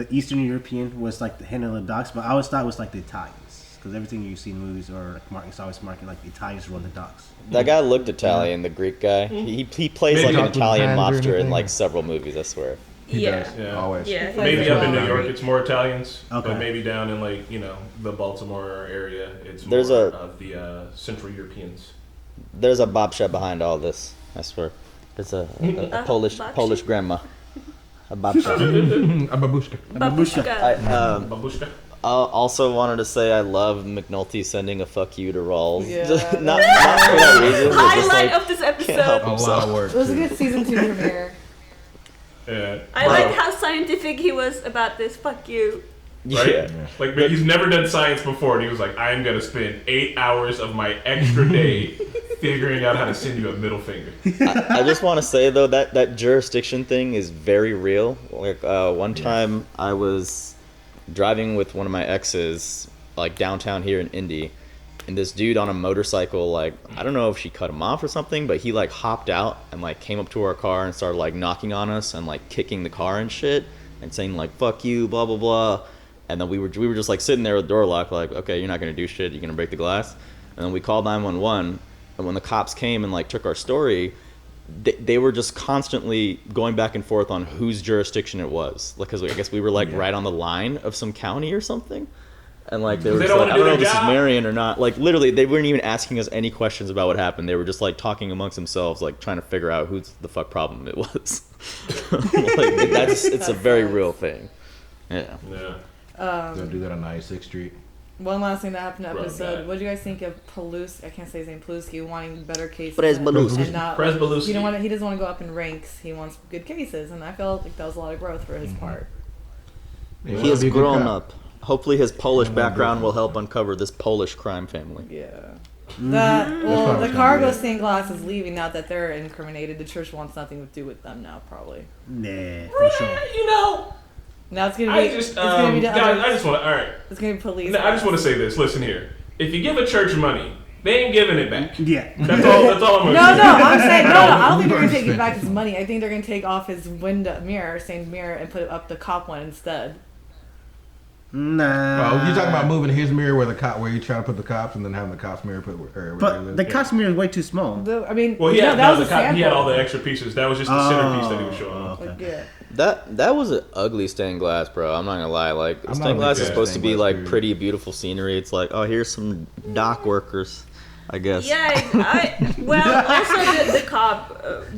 Eastern European was like the hen of the docks, but I always thought it was like the Italians because everything you see in movies or like markings always marking like the Italians run the docks. That guy looked Italian, the Greek guy. He plays like an Italian mobster in like several movies, I swear. He does. Yeah. Always. Yeah. Maybe up in New York it's more Italians, okay. But maybe down in like the Baltimore area it's more of the Central Europeans. There's a babcia behind all this, I swear. It's a Polish grandma. A babcia. A babushka. Babushka. I also wanted to say I love McNulty sending a fuck you to Rawls. Yeah. not for that reason. Highlight of this episode. A lot of work. It was a good season 2 premiere. Yeah. I liked how scientific he was about this. Fuck you. right? Yeah. Like, but he's never done science before, and he was like, I'm gonna spend 8 hours of my extra day figuring out how to send you a middle finger. I just want to say though that jurisdiction thing is very real. Like one time I was driving with one of my exes, like downtown here in Indy, and this dude on a motorcycle, like I don't know if she cut him off or something, but he like hopped out and like came up to our car and started like knocking on us and like kicking the car and shit and saying like fuck you, blah blah blah. And then we were just like sitting there with the door locked, like okay, you're not gonna do shit, you're gonna break the glass. And then we called 911, and when the cops came and like took our story, they were just constantly going back and forth on whose jurisdiction it was, because I guess we were like right on the line of some county or something. And like they were just like, I don't know if this is Marion or not. Like literally, they weren't even asking us any questions about what happened. They were just like talking amongst themselves, like trying to figure out who's the fuck problem it was. Like it's a very real thing. Yeah. Don't do that on 96th Street. One last thing that happened in the episode. What do you guys think of Paluski? I can't say his name. Paluski wanting better cases. Paluski. And not, Prez Paluski. He doesn't want to go up in ranks. He wants good cases, and I felt like that was a lot of growth for his part. He has grown up. Hopefully his Polish background will help uncover this Polish crime family. Yeah. The cargo stained glass is leaving now that they're incriminated. The church wants nothing to do with them now, probably. Nah, for sure. You know. Now it's gonna be. Guys, I just want to. All right. It's gonna be police. No, I just want to say this. Listen here. If you give a church money, they ain't giving it back. Yeah. That's all I'm gonna say. No, I'm saying no. I don't think they're gonna take it back his money. I think they're gonna take off his stained mirror, and put up the cop one instead. Nah. Oh, you're talking about moving his mirror where you try to put the cops, and then having the cops mirror put where But the cop's mirror is way too small. I mean, well, he had all the extra pieces. That was just the centerpiece that he was showing off. Okay. That was an ugly stained glass, bro. I'm not gonna lie. Like stained glass is supposed to be like pretty, beautiful scenery. It's like, oh, here's some dock workers, I guess. Yeah. Also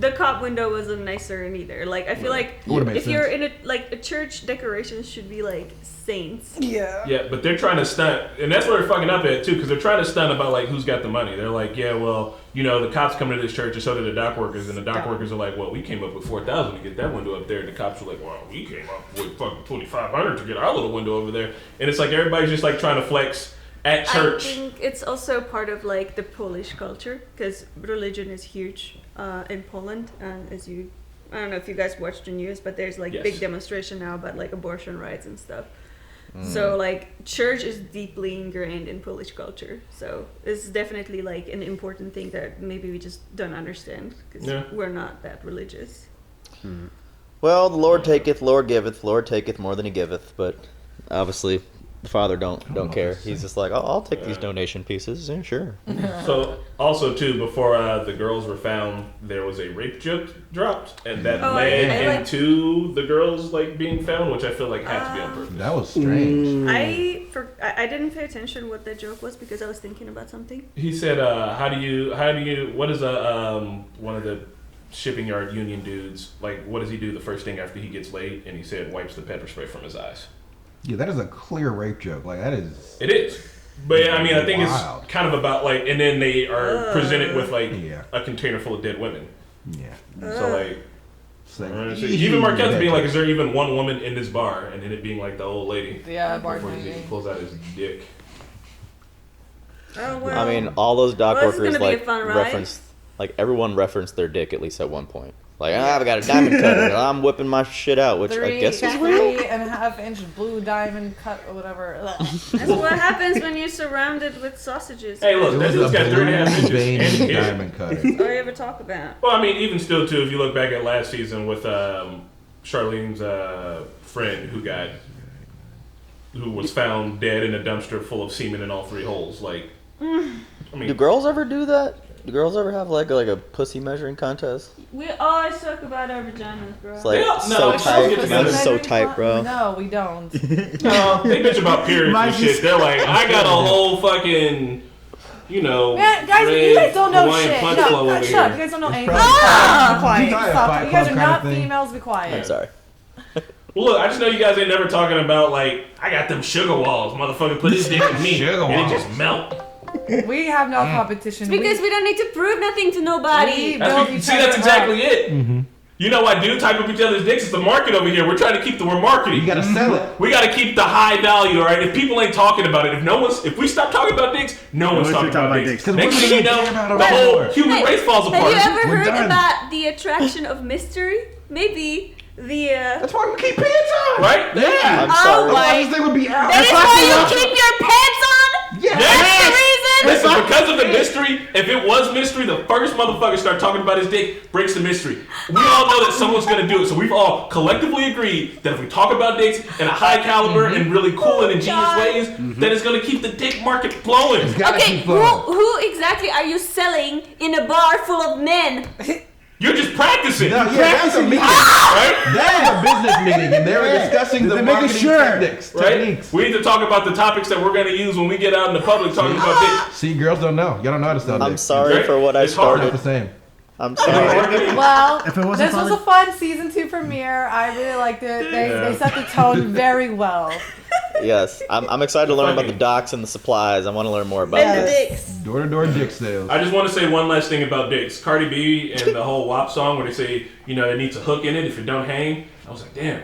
the cop window wasn't nicer neither. Like I feel like if you're in a church, decorations should be like saints. Yeah. Yeah, but they're trying to stunt, and that's where they're fucking up at too, because they're trying to stunt about like who's got the money. They're like, yeah, well, you know, the cops come to this church, and so did the dock workers, and the dock workers are like, well, we came up with $4,000 to get that window up there, and the cops were like, well, we came up with fucking $2,500 to get our little window over there, and it's like everybody's just like trying to flex at church. I think it's also part of like the Polish culture, because religion is huge in Poland, and I don't know if you guys watch the news, but there's like big demonstration now about like abortion rights and stuff. So like church is deeply ingrained in Polish culture, so it's definitely like an important thing that maybe we just don't understand because we're not that religious. Well, the Lord taketh, Lord giveth, Lord taketh more than he giveth, but obviously the Father don't care. He's just like, oh, I'll take these donation pieces. Yeah, sure. So also too, before the girls were found, there was a rape joke dropped, and that led into the girls like being found, which I feel like had to be on purpose. That was strange. I didn't pay attention what that joke was because I was thinking about something. He said, how do you what is one of the shipping yard union dudes, like what does he do the first thing after he gets laid? And he said wipes the pepper spray from his eyes. Yeah, that is a clear rape joke. Like that is. It is. But I mean, I think it's kind of about like, and then they are presented with like a container full of dead women. Yeah. So like, even Marquette's being like, is there even one woman in this bar? And then it being like the old lady. Yeah, before he pulls out his dick. Oh well. I mean, all those dock workers like referenced, like everyone referenced their dick at least at one point. Like, I've got a diamond cutter, and I'm whipping my shit out, which I guess is real. 3.5-inch blue diamone cut or whatever. That's what happens when you're surrounded with sausages. Hey, look, that dude's got 3.5 inches and diamond cutter. All you ever talk about. Well, I mean, even still, too, if you look back at last season with Charlene's friend who was found dead in a dumpster full of semen in all 3 holes. Like, I mean, do girls ever do that? Do girls ever have like a pussy measuring contest? We always talk about our vaginas, bro. It's like so tight. Mine's so tight, bro. No, we don't. No, they bitch about periods and shit. They're like, I got a whole fucking, you know, man, guys, you guys don't know Hawaiian shit. punch No, flow over shut here. up. You guys don't know anything. Be quiet. Stop. You guys are not females. Be quiet. I'm sorry. Well, look, I just know you guys ain't never talking about like, I got them sugar walls, motherfucker. Put his dick in me, and it just melt. We have no competition. It's because we don't need to prove nothing to nobody. That's exactly it. Mm-hmm. You know why dude type up each other's dicks? It's the market over here. We're trying to keep we're marketing. You gotta sell it. We gotta keep the high value, all right? If people ain't talking about it, if we stop talking about dicks, no one's talking about dicks. Next thing you know, the whole human race falls apart. Have you ever heard about the attraction of mystery? Maybe That's why we keep pants on. Right? Yeah. I'm sorry. Otherwise they would be out. That is why you keep your pants on? Yes. That's the reason? Listen, because of the mystery, if it was mystery, the first motherfucker start talking about his dick breaks the mystery. We all know that someone's gonna do it, so we've all collectively agreed that if we talk about dicks in a high caliber and really cool and ingenious ways, that it's gonna keep the dick market flowing. Okay, who exactly are you selling in a bar full of men? You're just practicing. No, that's a meeting, right? That is a business meeting, and they were discussing the marketing techniques. We need to talk about the topics that we're going to use when we get out in the public talking about dicks. See, girls don't know. Y'all don't know how to sell dicks. I'm sorry for what I started. It's not the same. I'm sorry. Well, If it wasn't this for was the- a fun season 2 premiere. I really liked it. They set the tone very well. Yes, I'm excited to learn about the docks and the supplies. I want to learn more about And the this. dicks. Door-to-door dick sales. I just want to say one last thing about dicks. Cardi B and the whole WAP song where they say, you know, it needs a hook in it if it don't hang. I was like, damn,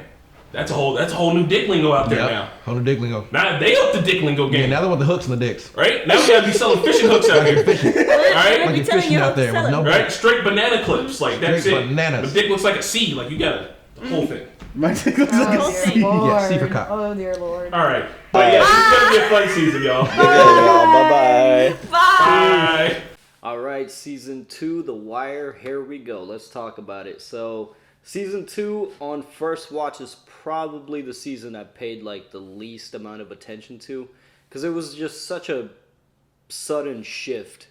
that's a whole new dick lingo out there now. Whole new dick lingo. Now they up the dick lingo game. Yeah, now they want the hooks and the dicks. Right? Now we gotta be selling fishing hooks out here. Alright? Like you're fishing out there with no Right? Straight banana clips. Like that's Straight it. bananas. The dick looks like a C. Like you got the whole thing. My dick looks like a Oh, C. dear Lord. Yeah, C for cop. Oh, dear Lord. Alright. But yeah, it's gonna be a fun season, y'all. Bye-bye. Bye. All right, season 2, The Wire. Here we go. Let's talk about it. So, season 2 on first watch is probably the season I paid like the least amount of attention to, because it was just such a sudden shift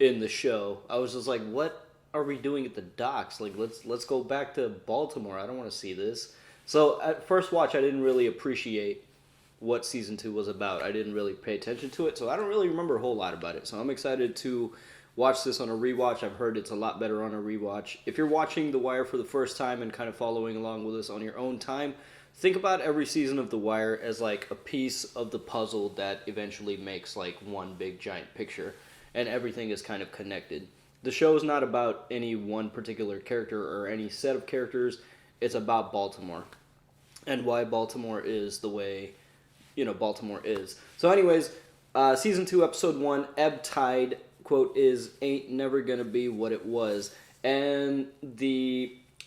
in the show. I was just like, what are we doing at the docks? Like, let's go back to Baltimore. I don't want to see this. So at first watch, I didn't really appreciate what season 2 was about. I didn't really pay attention to it, so I don't really remember a whole lot about it. So I'm excited to watch this on a rewatch. I've heard it's a lot better on a rewatch. If you're watching The Wire for the first time and kind of following along with us on your own time, think about every season of The Wire as like a piece of the puzzle that eventually makes like one big giant picture, and everything is kind of connected. The show is not about any one particular character or any set of characters. It's about Baltimore and why Baltimore is the way, Baltimore is. So anyways, season 2, episode 1, Ebb Tide, quote, is ain't never gonna be what it was. And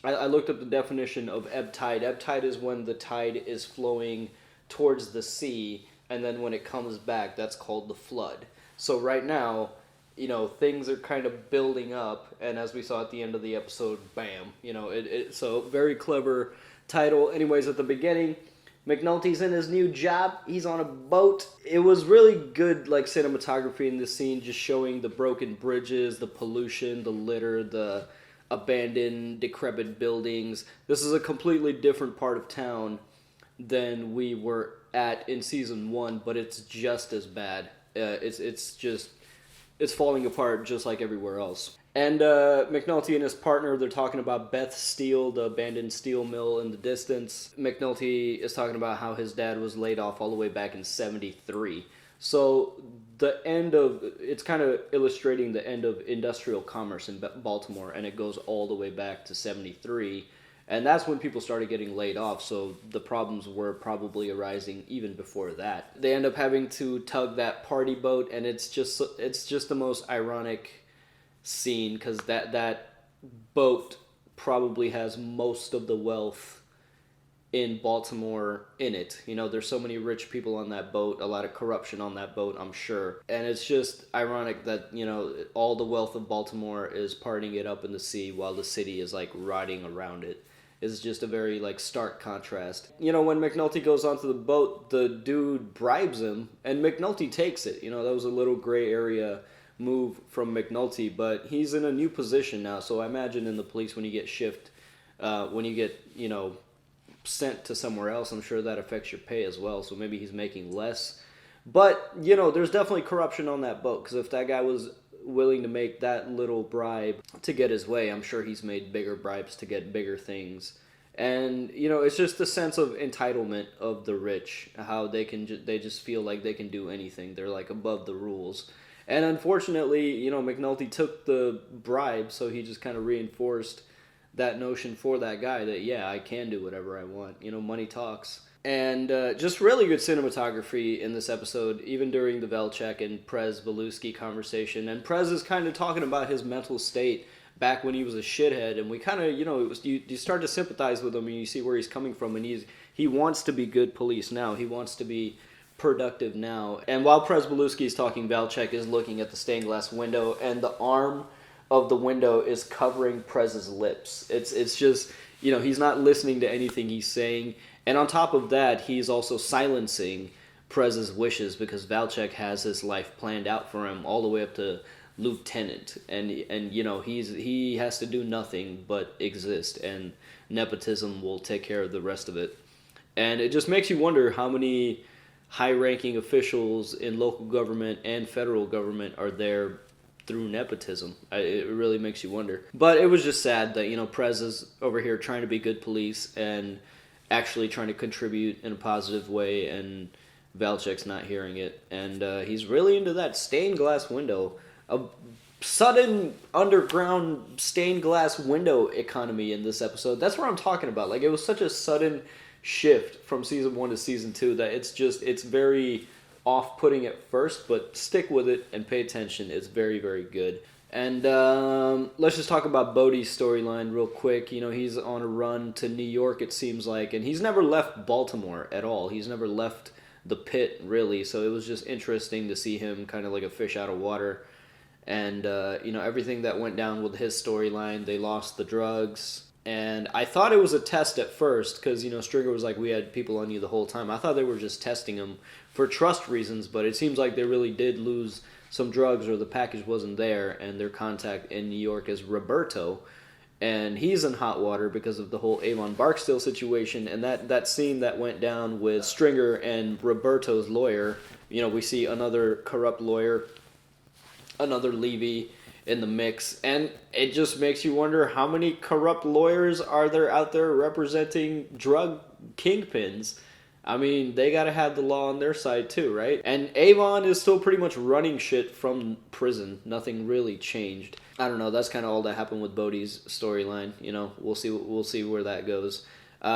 I looked up the definition of ebb tide. Ebb tide is when the tide is flowing towards the sea, and then when it comes back, that's called the flood. So right now, things are kind of building up, and as we saw at the end of the episode, bam, so very clever title. Anyways, at the beginning, McNulty's in his new job. He's on a boat. It was really good, like, cinematography in this scene, just showing the broken bridges, the pollution, the litter, the abandoned, decrepit buildings. This is a completely different part of town than we were at in season 1, but it's just as bad. It's falling apart just like everywhere else. And McNulty and his partner, they're talking about Beth Steel, the abandoned steel mill in the distance. McNulty is talking about how his dad was laid off all the way back in 73. So it's kind of illustrating the end of industrial commerce in Baltimore, and it goes all the way back to 73. And that's when people started getting laid off, so the problems were probably arising even before that. They end up having to tug that party boat, and it's just the most ironic scene, because that boat probably has most of the wealth in Baltimore in it. There's so many rich people on that boat, a lot of corruption on that boat, I'm sure. And it's just ironic that, all the wealth of Baltimore is partying it up in the sea while the city is like rotting around it. It's just a very like stark contrast. When McNulty goes onto the boat, the dude bribes him, and McNulty takes it. That was a little gray area move from McNulty, but he's in a new position now. So I imagine in the police, when you get sent to somewhere else, I'm sure that affects your pay as well. So maybe he's making less. But, there's definitely corruption on that boat, because if that guy was willing to make that little bribe to get his way, I'm sure he's made bigger bribes to get bigger things. And, it's just the sense of entitlement of the rich, how they just feel like they can do anything. They're like above the rules. And unfortunately, McNulty took the bribe, so he just kind of reinforced that notion for that guy that, yeah, I can do whatever I want. You know, money talks. And just really good cinematography in this episode, even during the Velchek and Prez Belusky conversation. And Prez is kind of talking about his mental state back when he was a shithead, and we kind of, you know, you start to sympathize with him, and you see where he's coming from, and he wants to be good police now. He wants to be productive now. And while Prez Belusky is talking, Velchek is looking at the stained glass window, and the arm of the window is covering Prez's lips. It's just, you know, he's not listening to anything he's saying. And on top of that, he's also silencing Prez's wishes because Velchek has his life planned out for him all the way up to lieutenant. And you know, he has to do nothing but exist, and nepotism will take care of the rest of it. And it just makes you wonder how many high-ranking officials in local government and federal government are there through nepotism. It really makes you wonder. But it was just sad that, you know, Prez is over here trying to be good police and actually trying to contribute in a positive way, and Velchek's not hearing it. And he's really into that stained glass window. A sudden underground stained glass window economy in this episode. That's what I'm talking about. Like, it was such a sudden shift from season 1 to season 2 that it's very off-putting at first, but stick with it and pay attention. It's very, very good. And let's just talk about Bodhi's storyline real quick. You know, he's on a run to New York, it seems like, and he's never left Baltimore at all. He's never left the pit, really, so it was just interesting to see him kind of like a fish out of water. And, you know, everything that went down with his storyline, they lost the drugs. And I thought it was a test at first because, you know, Stringer was like, we had people on you the whole time. I thought they were just testing him for trust reasons, but it seems like they really did lose some drugs or the package wasn't there, and their contact in New York is Roberto, and he's in hot water because of the whole Avon Barksdale situation. And that scene that went down with Stringer and Roberto's lawyer, you know, we see another corrupt lawyer, another Levy in the mix, and it just makes you wonder how many corrupt lawyers are there out there representing drug kingpins. I mean, they gotta have the law on their side too, right? And Avon is still pretty much running shit from prison. Nothing really changed. I don't know, that's kind of all that happened with Bodhi's storyline. You know, we'll see where that goes.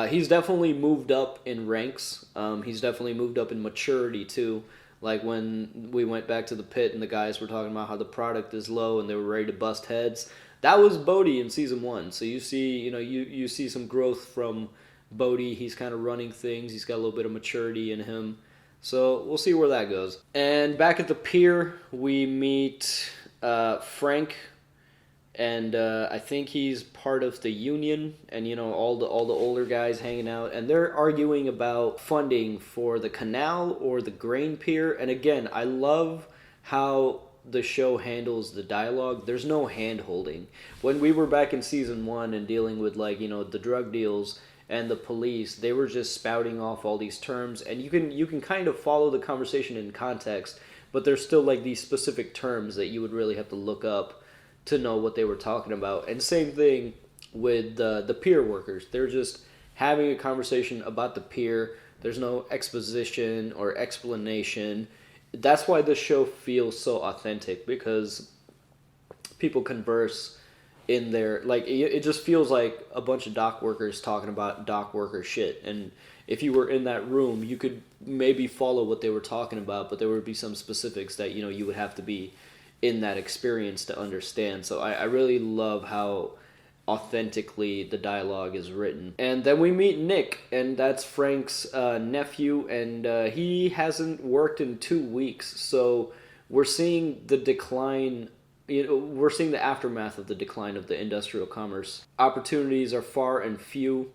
He's definitely moved up in ranks. He's definitely moved up in maturity too. Like when we went back to the pit and the guys were talking about how the product is low and they were ready to bust heads. That was Bodhi in season 1. So you see, you know, you see some growth from Bodhi. He's kind of running things. He's got a little bit of maturity in him. So we'll see where that goes. And back at the pier, we meet Frank, and I think he's part of the union, and you know, all the older guys hanging out, and they're arguing about funding for the canal or the grain pier. And again, I love how the show handles the dialogue. There's no hand holding. When we were back in season 1 and dealing with, like, you know, the drug deals and the police, they were just spouting off all these terms, and you can kind of follow the conversation in context, but there's still like these specific terms that you would really have to look up to know what they were talking about. And same thing with the pier workers. They're just having a conversation about the pier. There's no exposition or explanation. That's why the show feels so authentic, because people converse in there. Like, it just feels like a bunch of dock workers talking about dock worker shit. And if you were in that room, you could maybe follow what they were talking about, but there would be some specifics that, you know, you would have to be in that experience to understand. So I really love how authentically the dialogue is written. And then we meet Nick, and that's Frank's nephew, and he hasn't worked in 2 weeks. So we're seeing the decline, you know, we're seeing the aftermath of the decline of the industrial commerce. Opportunities are far and few,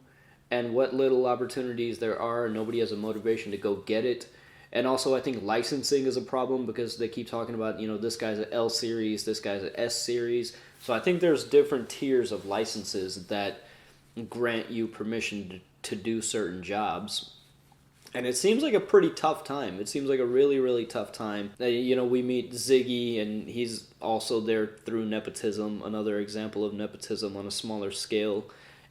and what little opportunities there are, nobody has a motivation to go get it. And also, I think licensing is a problem because they keep talking about, you know, this guy's an L series, this guy's an S series. So I think there's different tiers of licenses that grant you permission to do certain jobs. And it seems like a pretty tough time. It seems like a really, really tough time. You know, we meet Ziggy, and he's also there through nepotism, another example of nepotism on a smaller scale.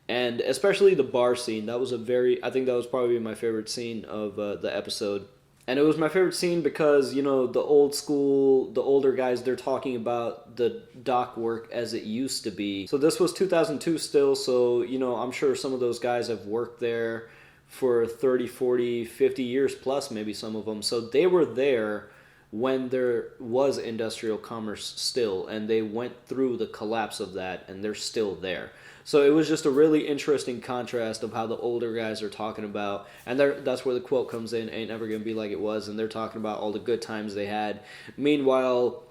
And especially the bar scene, I think that was probably my favorite scene of the episode. And it was my favorite scene because, you know, the older guys, they're talking about the dock work as it used to be. So this was 2002 still, so, you know, I'm sure some of those guys have worked there for 30, 40, 50 years plus, maybe some of them. So they were there when there was industrial commerce still, and they went through the collapse of that, and they're still there. So it was just a really interesting contrast of how the older guys are talking about, and that's where the quote comes in, ain't never gonna be like it was, and they're talking about all the good times they had. Meanwhile,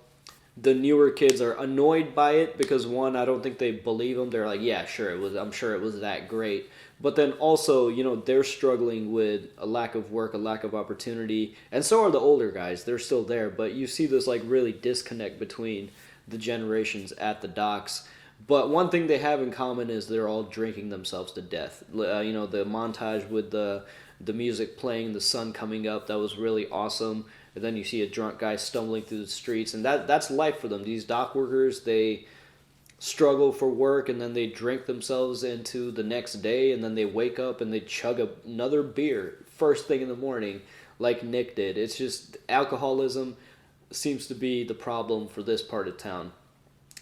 the newer kids are annoyed by it because, one, I don't think they believe them. They're like, yeah, sure, I'm sure it was that great. But then also, you know, they're struggling with a lack of work, a lack of opportunity, and so are the older guys. They're still there, but you see this like really disconnect between the generations at the docks. But one thing they have in common is they're all drinking themselves to death. You know, the montage with the music playing, the sun coming up, that was really awesome. And then you see a drunk guy stumbling through the streets, and that's life for them. These dock workers, they struggle for work, and then they drink themselves into the next day, and then they wake up and they chug another beer first thing in the morning, like Nick did. It's just alcoholism seems to be the problem for this part of town.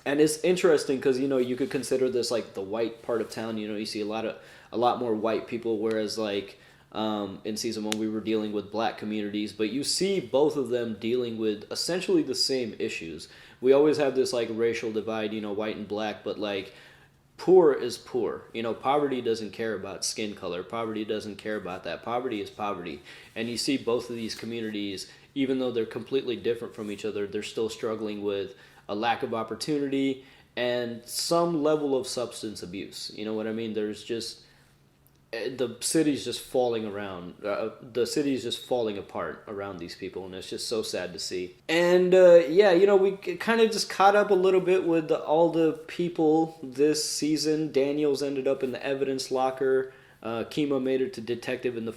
And it's interesting because, you know, you could consider this like the white part of town. You know, you see a lot more white people, whereas like in season 1 we were dealing with black communities. But you see both of them dealing with essentially the same issues. We always have this like racial divide, you know, white and black, but like poor is poor. You know, poverty doesn't care about skin color. Poverty doesn't care about that. Poverty is poverty. And you see both of these communities, even though they're completely different from each other, they're still struggling with a lack of opportunity and some level of substance abuse. You know what I mean? There's just, the city's just falling apart around these people, and it's just so sad to see. And yeah, you know, we kind of just caught up a little bit with all the people this season. Daniels ended up in the evidence locker. Kima made it to detective in the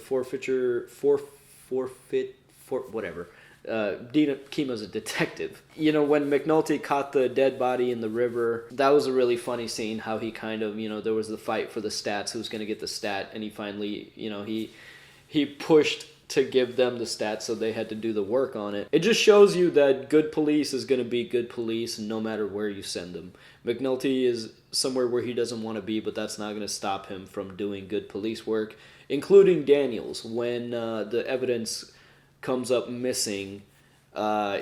whatever. Kima's a detective. You know, when McNulty caught the dead body in the river, that was a really funny scene, how he kind of, you know, there was the fight for the stats, who's going to get the stat, and he finally, you know, he pushed to give them the stats, so they had to do the work on it. It just shows you that good police is going to be good police no matter where you send them. McNulty is somewhere where he doesn't want to be, but that's not going to stop him from doing good police work, including Daniels. When the evidence comes up missing,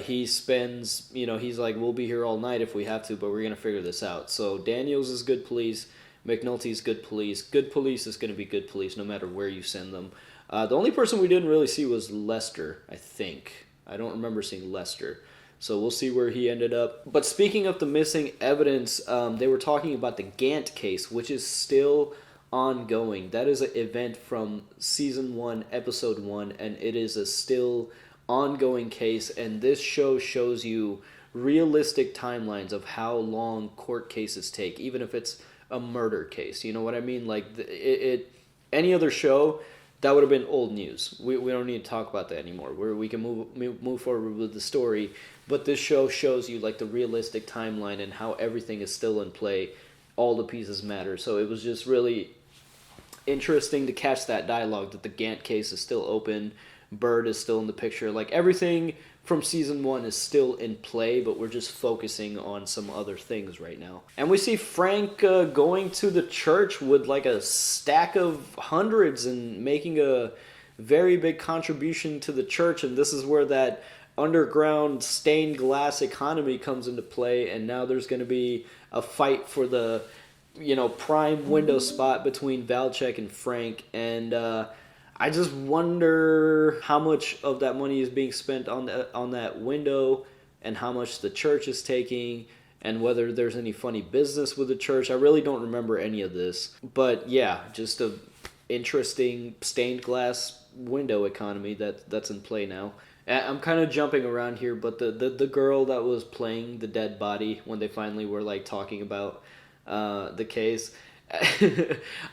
he spends, you know, he's like, we'll be here all night if we have to, but we're going to figure this out. So Daniels is good police, McNulty's good police. Good police is going to be good police no matter where you send them. The only person we didn't really see was Lester, I think. I don't remember seeing Lester. So we'll see where he ended up. But speaking of the missing evidence, they were talking about the Gantt case, which is still ongoing. That is an event from season 1, episode 1, and it is a still ongoing case. And this show shows you realistic timelines of how long court cases take, even if it's a murder case. You know what I mean? Like any other show, that would have been old news. We don't need to talk about that anymore. We can move forward with the story. But this show shows you like the realistic timeline and how everything is still in play. All the pieces matter. So it was just really interesting to catch that dialogue that the Gantt case is still open. Bird is still in the picture. Like everything from season 1 is still in play, but we're just focusing on some other things right now. And we see Frank going to the church with like a stack of hundreds and making a very big contribution to the church. And this is where that underground stained glass economy comes into play. And now there's going to be a fight for the, you know, prime window spot between Valchek and Frank. And I just wonder how much of that money is being spent on that window, and how much the church is taking, and whether there's any funny business with the church. I really don't remember any of this. But yeah, just a interesting stained glass window economy that's in play now. I'm kind of jumping around here, but the girl that was playing the dead body when they finally were like talking about the case,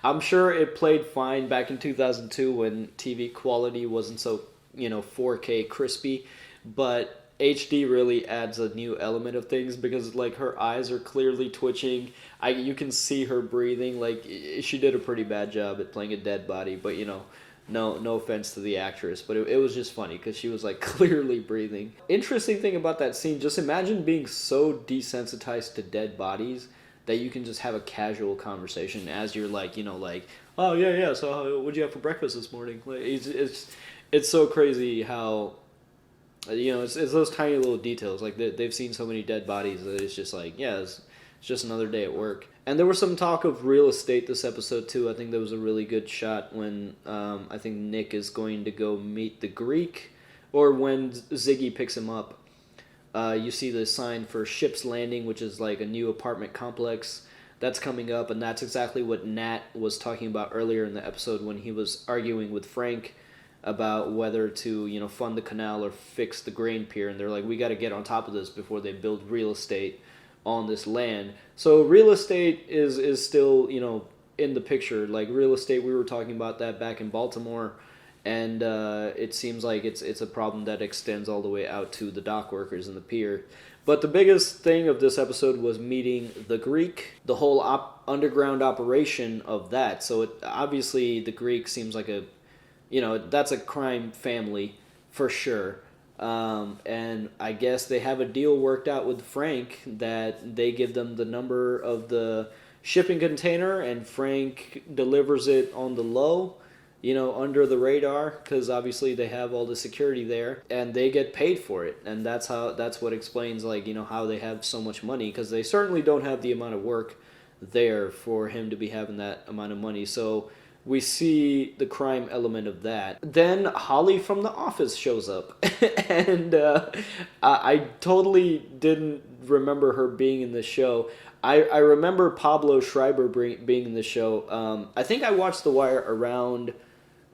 I'm sure it played fine back in 2002 when TV quality wasn't so, you know, 4K crispy, but HD really adds a new element of things because like her eyes are clearly twitching. You can see her breathing. Like she did a pretty bad job at playing a dead body, but you know, No offense to the actress, but it was just funny because she was like clearly breathing. Interesting thing about that scene, just imagine being so desensitized to dead bodies that you can just have a casual conversation as you're like, like, oh yeah, so what'd you have for breakfast this morning? Like, it's so crazy how, it's those tiny little details. Like they've seen so many dead bodies that it's just like, yeah, it's just another day at work. And there was some talk of real estate this episode too. I think there was a really good shot when I think Nick is going to go meet the Greek, or when Ziggy picks him up. You see the sign for Ship's Landing, which is like a new apartment complex that's coming up, and that's exactly what Nat was talking about earlier in the episode when he was arguing with Frank about whether to fund the canal or fix the grain pier, and they're like, we got to get on top of this before they build real estate on this land. So real estate is still in the picture. Like real estate, we were talking about that back in Baltimore, and it seems like it's a problem that extends all the way out to the dock workers and the pier. But the biggest thing of this episode was meeting the Greek, the whole underground operation of that. So obviously the Greek seems like that's a crime family for sure. And I guess they have a deal worked out with Frank that they give them the number of the shipping container, and Frank delivers it on the low, under the radar, because obviously they have all the security there, and they get paid for it. And that's what explains how they have so much money, because they certainly don't have the amount of work there for him to be having that amount of money. So we see the crime element of that. Then Holly from The Office shows up. And I totally didn't remember her being in this show. I remember Pablo Schreiber being in the show. I think I watched The Wire around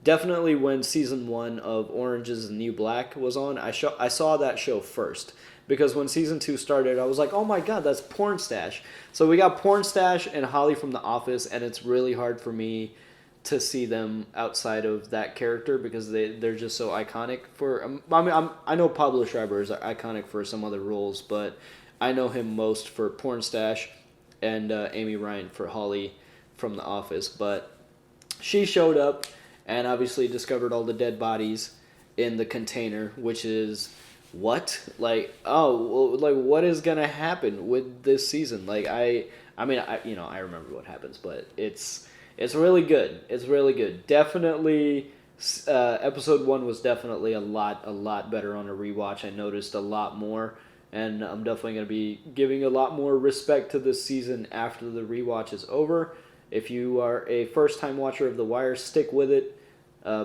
definitely when season 1 of Orange is the New Black was on. I saw that show first, because when season 2 started, I was like, oh my god, that's Porn Stash. So we got Porn Stash and Holly from The Office, and it's really hard for me to see them outside of that character because they're just so iconic for. I know Pablo Schreiber is iconic for some other roles, but I know him most for Porn Stash and Amy Ryan for Holly from The Office. But she showed up and obviously discovered all the dead bodies in the container, which is what? Like, what is gonna happen with this season? Like, I remember what happens, but it's really good. It's really good. Definitely, episode 1 was definitely a lot better on a rewatch. I noticed a lot more, and I'm definitely going to be giving a lot more respect to this season after the rewatch is over. If you are a first-time watcher of The Wire, stick with it.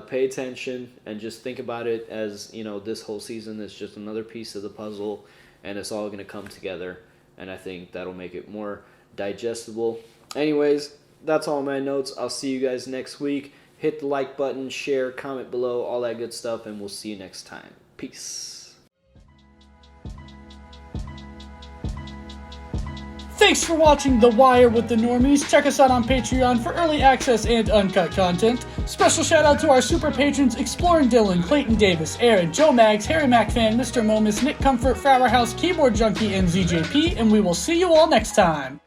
Pay attention, and just think about it as, this whole season is just another piece of the puzzle, and it's all going to come together, and I think that'll make it more digestible. Anyways, that's all my notes. I'll see you guys next week. Hit the like button, share, comment below, all that good stuff, and we'll see you next time. Peace. Thanks for watching The Wire with the Normies. Check us out on Patreon for early access and uncut content. Special shout out to our super patrons Exploring Dylan, Clayton Davis, Aaron, Joe Maggs, Harry MacFan, Mr. Momus, Nick Comfort, Flower House, Keyboard Junkie, and ZJP, and we will see you all next time.